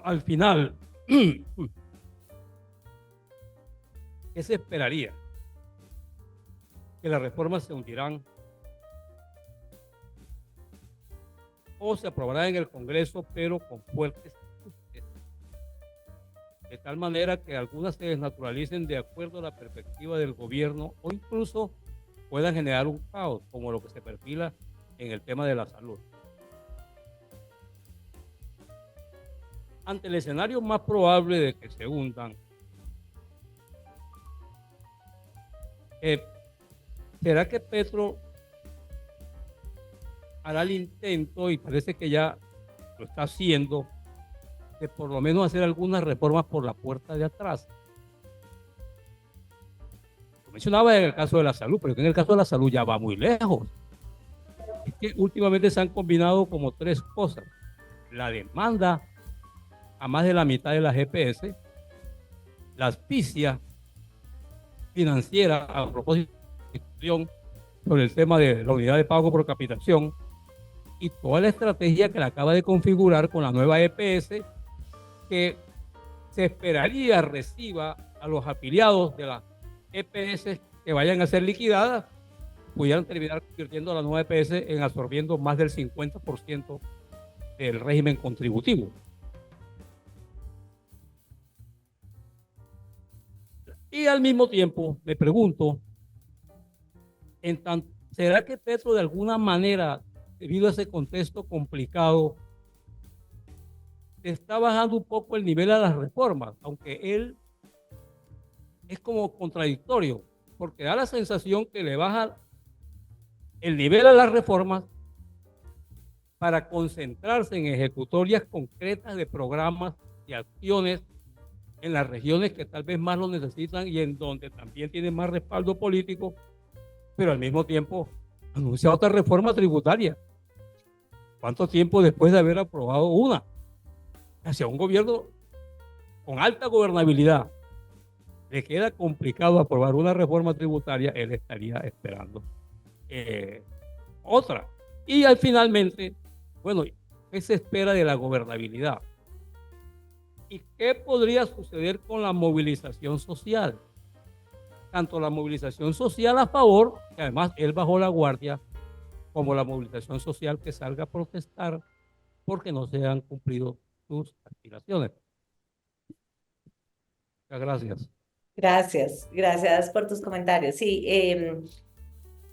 al final, ¿qué se esperaría? que las reformas se hundirán o se aprobarán en el Congreso, pero con fuertes ajustes, de tal manera que algunas se desnaturalicen de acuerdo a la perspectiva del gobierno o incluso puedan generar un caos, como lo que se perfila en el tema de la salud. Ante el escenario más probable de que se hundan, ¿será que Petro hará el intento, y parece que ya lo está haciendo, de por lo menos hacer algunas reformas por la puerta de atrás? Lo mencionaba en el caso de la salud, pero que en el caso de la salud ya va muy lejos. Es que últimamente se han combinado como tres cosas: la demanda a más de la mitad de las EPS, la asfixia financiera a propósito de discusión sobre el tema de la unidad de pago por capitación, y toda la estrategia que la acaba de configurar con la nueva EPS, que se esperaría reciba a los afiliados de las EPS que vayan a ser liquidadas, pudieran terminar convirtiendo a la nueva EPS en absorbiendo más del 50% del régimen contributivo. Y al mismo tiempo me pregunto, ¿será que Petro de alguna manera, debido a ese contexto complicado, está bajando un poco el nivel a las reformas? Aunque él es como contradictorio, porque da la sensación que le baja el nivel a las reformas para concentrarse en ejecutorias concretas de programas y acciones en las regiones que tal vez más lo necesitan y en donde también tienen más respaldo político, pero al mismo tiempo anuncia otra reforma tributaria. ¿Cuánto tiempo después de haber aprobado una? Hacia un gobierno con alta gobernabilidad le queda complicado aprobar una reforma tributaria, él estaría esperando otra. Y finalmente, bueno, ¿qué se espera de la gobernabilidad? ¿Y qué podría suceder con la movilización social? Tanto la movilización social a favor, que además él bajó la guardia, como la movilización social que salga a protestar porque no se han cumplido sus aspiraciones. Muchas gracias. Gracias por tus comentarios. Sí,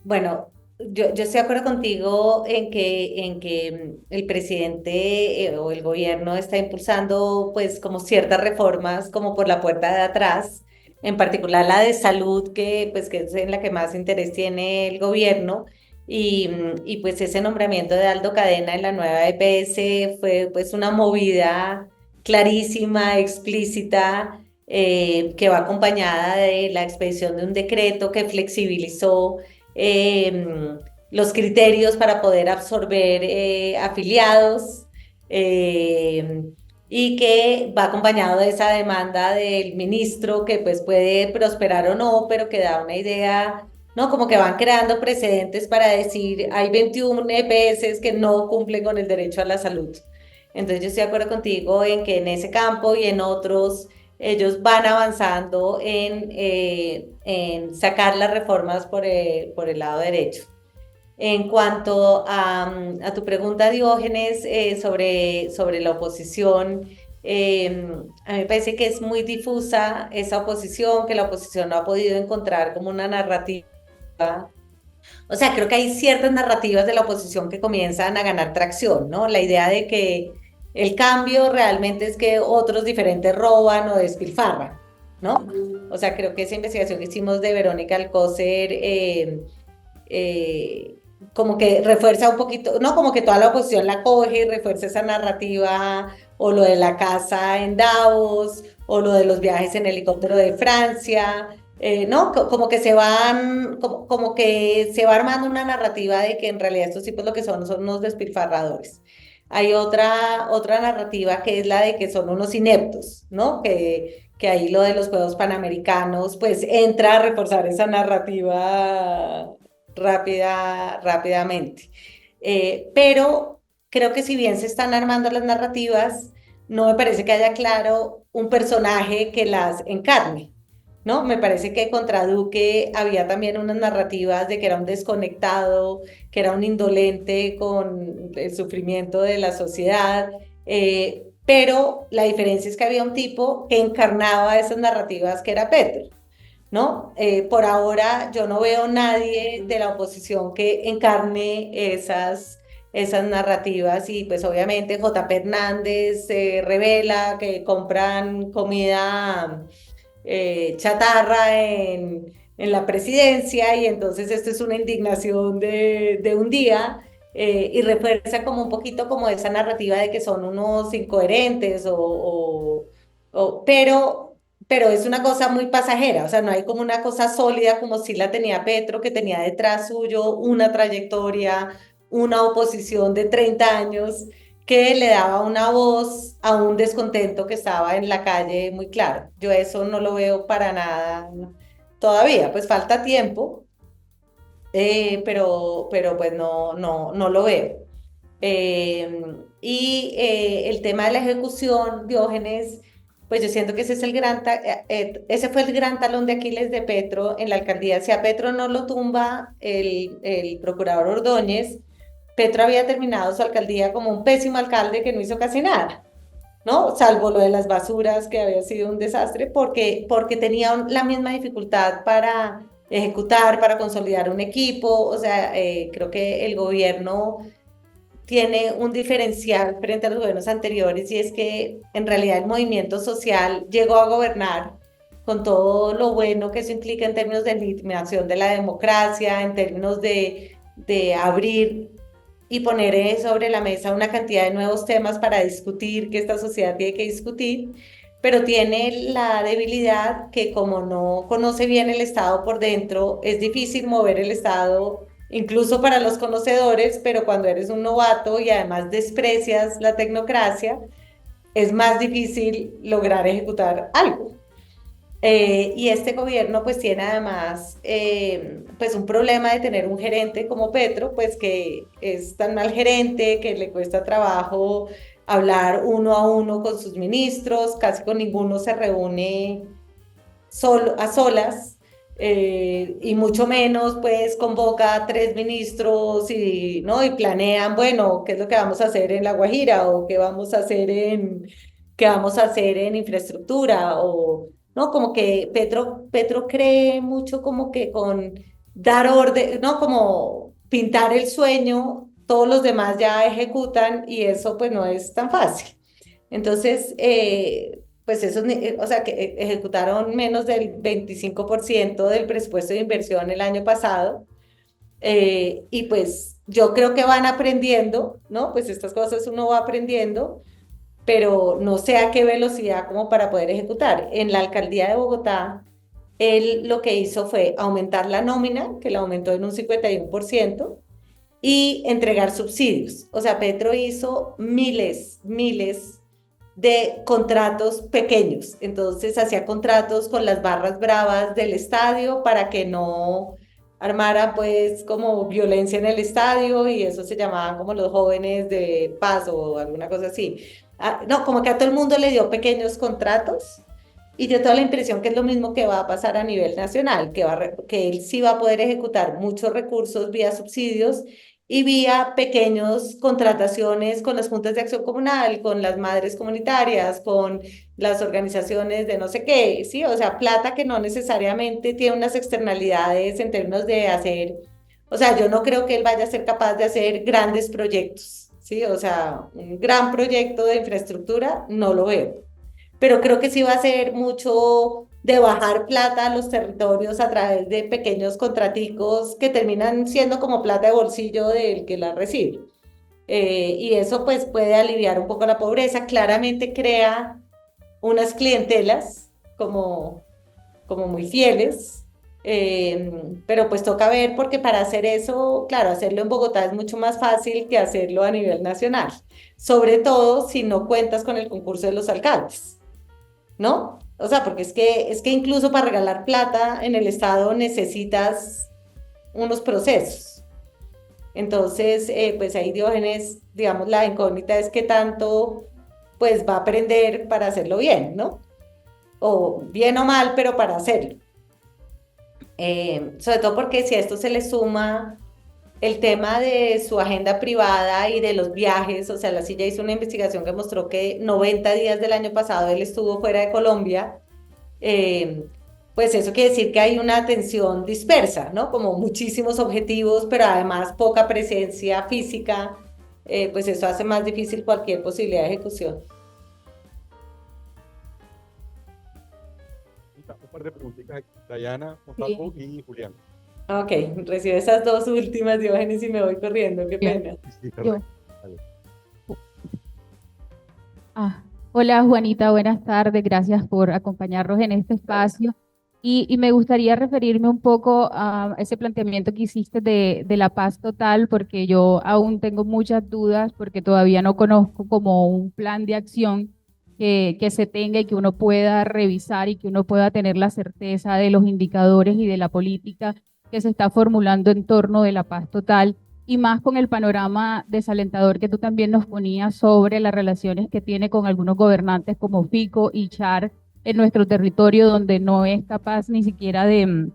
bueno, yo estoy de acuerdo contigo en que el presidente o el gobierno está impulsando pues como ciertas reformas como por la puerta de atrás, en particular la de salud, que es en la que más interés tiene el gobierno. Y pues ese nombramiento de Aldo Cadena en la nueva EPS fue pues una movida clarísima, explícita, que va acompañada de la expedición de un decreto que flexibilizó los criterios para poder absorber afiliados, y que va acompañado de esa demanda del ministro que pues puede prosperar o no, pero que da una idea, ¿no? Como que van creando precedentes para decir, hay 21 EPS que no cumplen con el derecho a la salud. Entonces yo estoy de acuerdo contigo en que en ese campo y en otros ellos van avanzando en sacar las reformas por el lado derecho. En cuanto a tu pregunta, Diógenes, sobre la oposición, a mí me parece que es muy difusa esa oposición, que la oposición no ha podido encontrar como una narrativa. O sea, creo que hay ciertas narrativas de la oposición que comienzan a ganar tracción, ¿no? La idea de que el cambio realmente es que otros diferentes roban o despilfarran, ¿no? O sea, creo que esa investigación que hicimos de Verónica Alcócer como que refuerza un poquito, no, como que toda la oposición la coge y refuerza esa narrativa, o lo de la casa en Davos, o lo de los viajes en helicóptero de Francia, ¿no? Como que como que se va armando una narrativa de que en realidad estos tipos lo que son unos despilfarradores. Hay otra narrativa que es la de que son unos ineptos, ¿no? Que ahí lo de los Juegos Panamericanos, pues entra a reforzar esa narrativa rápidamente. Pero creo que si bien se están armando las narrativas, no me parece que haya claro un personaje que las encarne. ¿no? Me parece que contra Duque había también unas narrativas de que era un desconectado, que era un indolente con el sufrimiento de la sociedad, pero la diferencia es que había un tipo que encarnaba esas narrativas que era Petro. ¿No? Por ahora yo no veo nadie de la oposición que encarne esas narrativas y pues obviamente J.P. Hernández revela que compran comida chatarra en la presidencia y entonces esto es una indignación de un día y refuerza como un poquito como esa narrativa de que son unos incoherentes pero es una cosa muy pasajera, o sea, no hay como una cosa sólida como si la tenía Petro, que tenía detrás suyo una trayectoria, una oposición de 30 años que le daba una voz a un descontento que estaba en la calle muy claro. Yo eso no lo veo para nada todavía, pues falta tiempo, pero pues no lo veo. El tema de la ejecución, Diógenes, pues yo siento que ese es ese fue el gran talón de Aquiles de Petro en la alcaldía. Si a Petro no lo tumba el procurador Ordóñez, Petro había terminado su alcaldía como un pésimo alcalde que no hizo casi nada, ¿no? Salvo lo de las basuras, que había sido un desastre, porque tenía la misma dificultad para ejecutar, para consolidar un equipo. O sea, creo que el gobierno tiene un diferencial frente a los gobiernos anteriores y es que en realidad el movimiento social llegó a gobernar con todo lo bueno que eso implica en términos de legitimación de la democracia, en términos de abrir y poner sobre la mesa una cantidad de nuevos temas para discutir, que esta sociedad tiene que discutir, pero tiene la debilidad que como no conoce bien el Estado por dentro, es difícil mover el Estado incluso para los conocedores, pero cuando eres un novato y además desprecias la tecnocracia, es más difícil lograr ejecutar algo. Y este gobierno pues tiene además pues un problema de tener un gerente como Petro, pues que es tan mal gerente que le cuesta trabajo hablar uno a uno con sus ministros, casi con ninguno se reúne a solas, y mucho menos pues convoca a 3 ministros y, ¿no? Y planean, bueno, qué es lo que vamos a hacer en La Guajira o qué vamos a hacer en infraestructura o, ¿no? Como que Petro cree mucho como que con dar orden, ¿no? Como pintar el sueño, todos los demás ya ejecutan y eso pues no es tan fácil. Entonces, pues o sea, que ejecutaron menos del 25% del presupuesto de inversión el año pasado. Y pues yo creo que van aprendiendo, ¿no? Pues estas cosas uno va aprendiendo, pero no sé a qué velocidad como para poder ejecutar. En la alcaldía de Bogotá, él lo que hizo fue aumentar la nómina, que la aumentó en un 51%, y entregar subsidios. O sea, Petro hizo miles de contratos pequeños. Entonces hacía contratos con las barras bravas del estadio para que no armara pues como violencia en el estadio y eso se llamaban como los jóvenes de paz o alguna cosa así. No, como que a todo el mundo le dio pequeños contratos y yo tengo la impresión que es lo mismo que va a pasar a nivel nacional, que él sí va a poder ejecutar muchos recursos vía subsidios y vía pequeños contrataciones con las juntas de acción comunal, con las madres comunitarias, con las organizaciones de no sé qué, ¿sí? O sea, plata que no necesariamente tiene unas externalidades en términos de hacer, o sea, yo no creo que él vaya a ser capaz de hacer grandes proyectos, ¿sí? O sea, un gran proyecto de infraestructura no lo veo, pero creo que sí va a ser mucho de bajar plata a los territorios a través de pequeños contraticos que terminan siendo como plata de bolsillo del que la recibe. Y eso pues puede aliviar un poco la pobreza, claramente crea unas clientelas como muy fieles, pero pues toca ver porque para hacer eso, claro, hacerlo en Bogotá es mucho más fácil que hacerlo a nivel nacional, sobre todo si no cuentas con el concurso de los alcaldes. ¿No? O sea, porque es que incluso para regalar plata en el Estado necesitas unos procesos. Entonces, pues ahí Diógenes, digamos, la incógnita es qué tanto, pues va a aprender para hacerlo bien, ¿no? o bien o mal, pero para hacerlo. Sobre todo porque si a esto se le suma el tema de su agenda privada y de los viajes, o sea, la silla hizo una investigación que mostró que 90 días del año pasado él estuvo fuera de Colombia, eh, pues eso quiere decir que hay una atención dispersa, ¿no? Como muchísimos objetivos, pero además poca presencia física, pues eso hace más difícil cualquier posibilidad de ejecución. Un par de preguntitas aquí. Dayana, Montalvo y Julián. Ok, recibo esas dos últimas, Diógenes, y me voy corriendo, qué Bien. pena. Sí, Yo. Dale. Hola Juanita, buenas tardes, gracias por acompañarnos en este espacio. Y me gustaría referirme un poco a ese planteamiento que hiciste de la paz total, porque yo aún tengo muchas dudas, porque todavía no conozco como un plan de acción que se tenga y que uno pueda revisar y que uno pueda tener la certeza de los indicadores y de la política que se está formulando en torno de la paz total y más con el panorama desalentador que tú también nos ponías sobre las relaciones que tiene con algunos gobernantes como Fico y Char en nuestro territorio, donde no es capaz ni siquiera de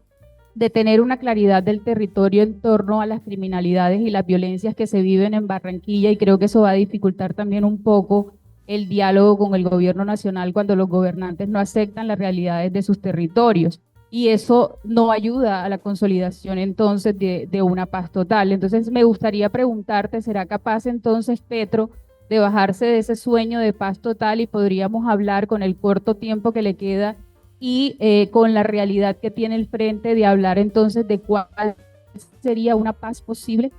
tener una claridad del territorio en torno a las criminalidades y las violencias que se viven en Barranquilla, y creo que eso va a dificultar también un poco el diálogo con el gobierno nacional cuando los gobernantes no aceptan las realidades de sus territorios. Y eso no ayuda a la consolidación entonces de una paz total. Entonces me gustaría preguntarte, ¿será capaz entonces Petro de bajarse de ese sueño de paz total y podríamos hablar con el corto tiempo que le queda y con la realidad que tiene el frente de hablar entonces de cuál sería una paz posible?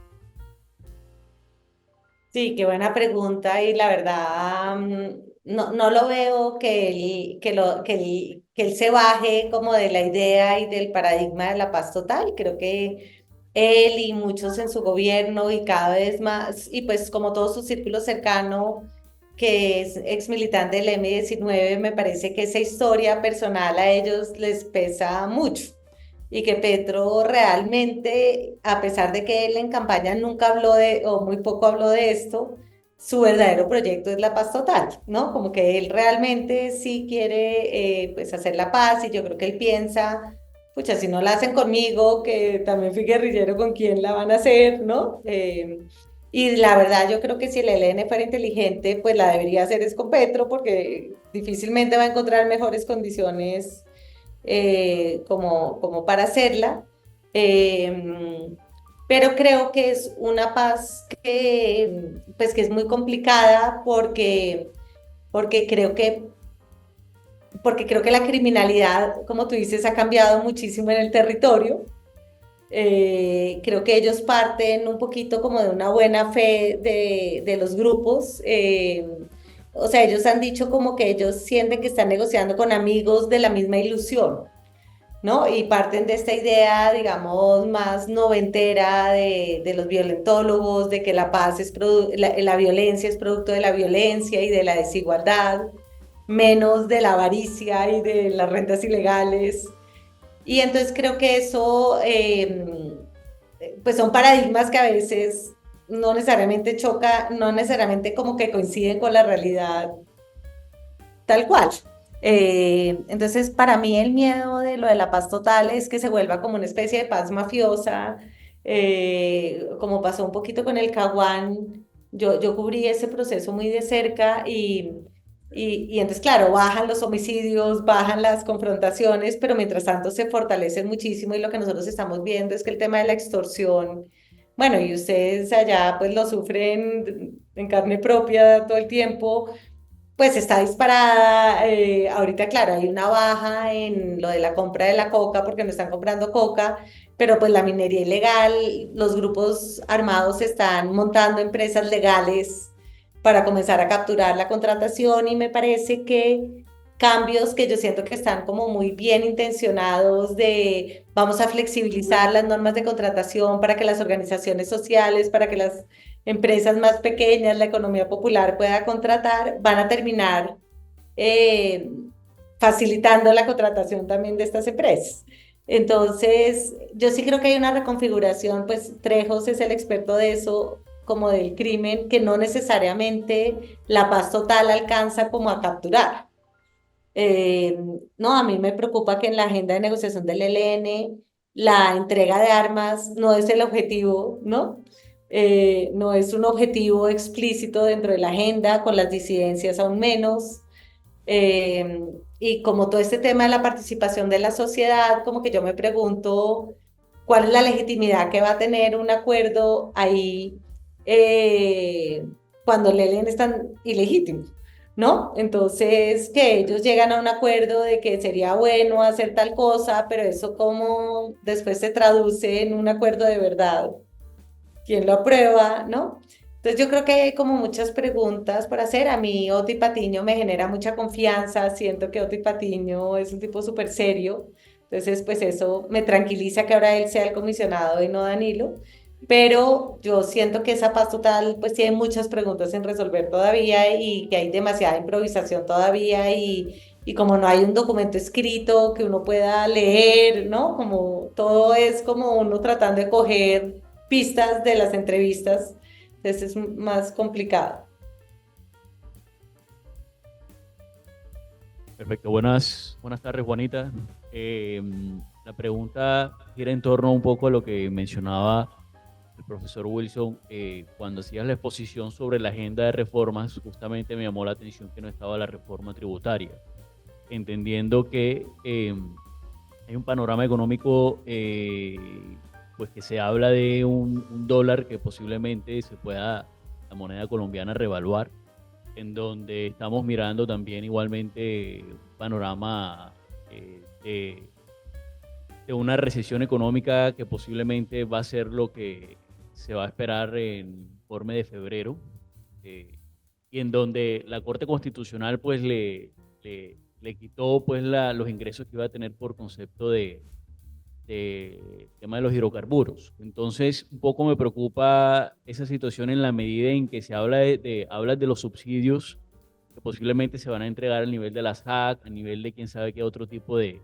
Sí, qué buena pregunta y la verdad no lo veo que él se baje como de la idea y del paradigma de la paz total. Creo que él y muchos en su gobierno y cada vez más, y pues como todo su círculo cercano, que es ex militante del M-19, me parece que esa historia personal a ellos les pesa mucho y que Petro realmente, a pesar de que él en campaña nunca habló de, o muy poco habló de esto, su verdadero proyecto es la paz total, ¿no? Como que él realmente sí quiere pues hacer la paz y yo creo que él piensa, pucha, si no la hacen conmigo, que también fui guerrillero, ¿con quién la van a hacer, no? Y la verdad yo creo que si el ELN fuera inteligente, pues la debería hacer es con Petro, porque difícilmente va a encontrar mejores condiciones como para hacerla. Eh, pero creo que es una paz pues, que es muy complicada porque porque creo que la criminalidad, como tú dices, ha cambiado muchísimo en el territorio. Creo que ellos parten un poquito como de una buena fe de los grupos. O sea, ellos han dicho como que ellos sienten que están negociando con amigos de la misma ilusión, ¿no? Y parten de esta idea, digamos, más noventera de los violentólogos, de que la paz es la violencia es producto de la violencia y de la desigualdad, menos de la avaricia y de las rentas ilegales. Y entonces creo que eso, pues son paradigmas que a veces no necesariamente no necesariamente como que coinciden con la realidad tal cual. Entonces, para mí el miedo de lo de la paz total es que se vuelva como una especie de paz mafiosa, como pasó un poquito con el Caguán. Yo cubrí ese proceso muy de cerca y entonces, claro, bajan los homicidios, bajan las confrontaciones, pero mientras tanto se fortalecen muchísimo y lo que nosotros estamos viendo es que el tema de la extorsión, bueno, y ustedes allá pues lo sufren en carne propia todo el tiempo, pues está disparada. Ahorita, claro, hay una baja en lo de la compra de la coca porque no están comprando coca, pero pues la minería ilegal, los grupos armados están montando empresas legales para comenzar a capturar la contratación y me parece que cambios que yo siento que están como muy bien intencionados de vamos a flexibilizar las normas de contratación para que las organizaciones sociales, para que las empresas más pequeñas, la economía popular pueda contratar, van a terminar eh, facilitando la contratación también de estas empresas. Entonces, yo sí creo que hay una reconfiguración, pues Trejos es el experto de eso, como del crimen, que no necesariamente la paz total alcanza como a capturar. Eh, no, a mí me preocupa que en la agenda de negociación del ELN la entrega de armas no es el objetivo, ¿no? No es un objetivo explícito dentro de la agenda, con las disidencias aún menos. Eh, y como todo este tema de la participación de la sociedad, como que yo me pregunto cuál es la legitimidad que va a tener un acuerdo ahí cuando el ELN es tan ilegítimo, ¿no? Entonces, que ellos llegan a un acuerdo de que sería bueno hacer tal cosa, pero eso cómo después se traduce en un acuerdo de verdad, quién lo aprueba, ¿no? Entonces yo creo que hay como muchas preguntas por hacer. A mí Oti Patiño me genera mucha confianza, siento que Oti Patiño es un tipo súper serio, entonces pues eso me tranquiliza que ahora él sea el comisionado y no Danilo, pero yo siento que esa paz total pues tiene muchas preguntas en resolver todavía y que hay demasiada improvisación todavía y como no hay un documento escrito que uno pueda leer, ¿no? Como todo es como uno tratando de coger pistas de las entrevistas, entonces es más complicado. Perfecto, buenas tardes, Juanita. La pregunta gira en torno un poco a lo que mencionaba el profesor Wilson cuando hacías la exposición sobre la agenda de reformas. Justamente me llamó la atención que no estaba la reforma tributaria, entendiendo que hay un panorama económico pues que se habla de un dólar que posiblemente se pueda la moneda colombiana revaluar, en donde estamos mirando también igualmente un panorama de una recesión económica que posiblemente va a ser lo que se va a esperar en informe de febrero, y en donde la Corte Constitucional pues le quitó pues los ingresos que iba a tener por concepto de tema de los hidrocarburos. Entonces, un poco me preocupa esa situación en la medida en que se habla habla de los subsidios que posiblemente se van a entregar al nivel de la SAC, a nivel de quién sabe qué otro tipo de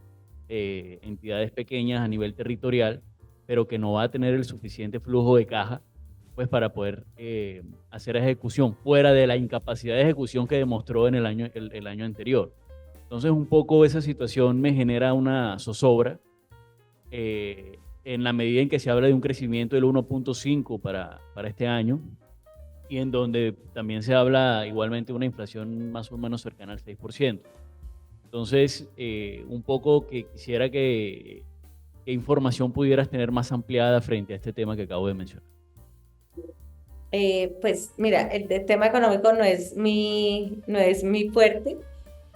entidades pequeñas a nivel territorial, pero que no va a tener el suficiente flujo de caja pues para poder hacer ejecución, fuera de la incapacidad de ejecución que demostró en el año anterior. Entonces, un poco esa situación me genera una zozobra en la medida en que se habla de un crecimiento del 1.5 para este año y en donde también se habla igualmente de una inflación más o menos cercana al 6%. Entonces, un poco que quisiera qué información pudieras tener más ampliada frente a este tema que acabo de mencionar. Pues mira, el tema económico no es mi fuerte.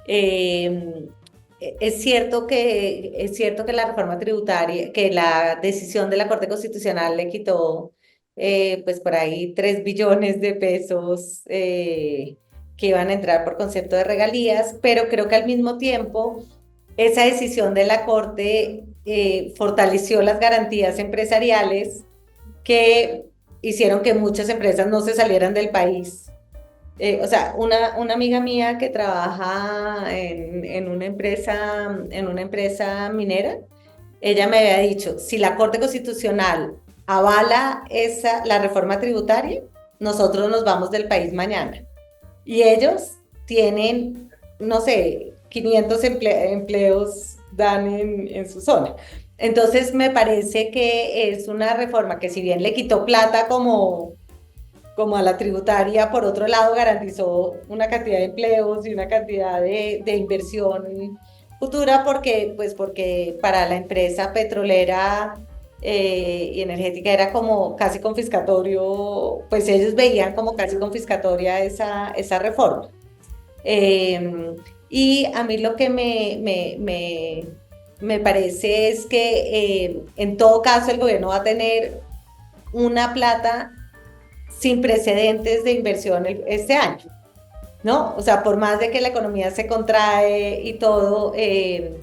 Eh, es cierto que la reforma tributaria, que la decisión de la Corte Constitucional le quitó pues por ahí 3 billones de pesos que iban a entrar por concepto de regalías, pero creo que al mismo tiempo esa decisión de la Corte fortaleció las garantías empresariales que hicieron que muchas empresas no se salieran del país. O sea, una amiga mía que trabaja en una empresa minera, ella me había dicho, si la Corte Constitucional avala la reforma tributaria, nosotros nos vamos del país mañana. Y ellos tienen, no sé, 500 empleos dan en su zona. Entonces me parece que es una reforma que si bien le quitó plata como a la tributaria, por otro lado garantizó una cantidad de empleos y una cantidad de inversión futura porque para la empresa petrolera y energética era como casi confiscatorio, pues ellos veían como casi confiscatoria esa reforma. Y a mí lo que me parece es que en todo caso el gobierno va a tener una plata sin precedentes de inversión este año, ¿no? O sea, por más de que la economía se contrae y todo, creo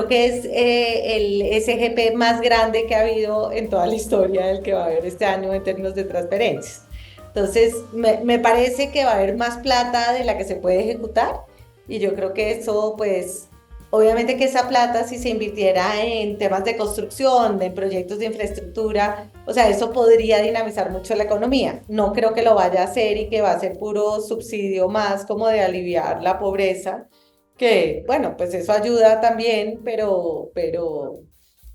que es el SGP más grande que ha habido en toda la historia del que va a haber este año en términos de transferencias. Entonces, me parece que va a haber más plata de la que se puede ejecutar y yo creo que eso, pues, obviamente que esa plata, si se invirtiera en temas de construcción, en proyectos de infraestructura, o sea, eso podría dinamizar mucho la economía. No creo que lo vaya a hacer y que va a ser puro subsidio más como de aliviar la pobreza, que, bueno, pues eso ayuda también,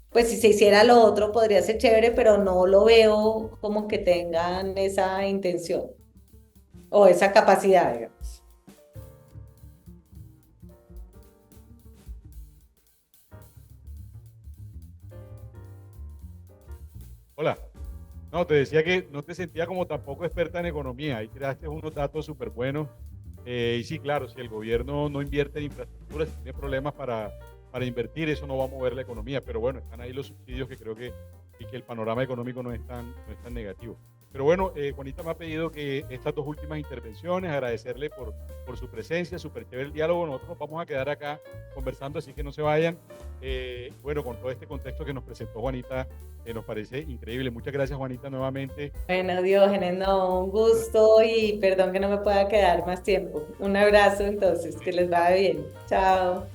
pues si se hiciera lo otro podría ser chévere, pero no lo veo como que tengan esa intención o esa capacidad, digamos. Hola. No, te decía que no te sentía como tampoco experta en economía. Ahí creaste unos datos súper buenos. Y sí, claro, si el gobierno no invierte en infraestructura, si tiene problemas para invertir, eso no va a mover la economía. Pero bueno, están ahí los subsidios que creo que, y que el panorama económico no es tan negativo. Pero bueno, Juanita me ha pedido que estas dos últimas intervenciones, agradecerle por su presencia, súper chévere el diálogo. Nosotros nos vamos a quedar acá conversando, así que no se vayan. Bueno, con todo este contexto que nos presentó Juanita, nos parece increíble. Muchas gracias, Juanita, nuevamente. Bueno, Diógenes, no, un gusto y perdón que no me pueda quedar más tiempo. Un abrazo entonces, que les vaya bien. Chao.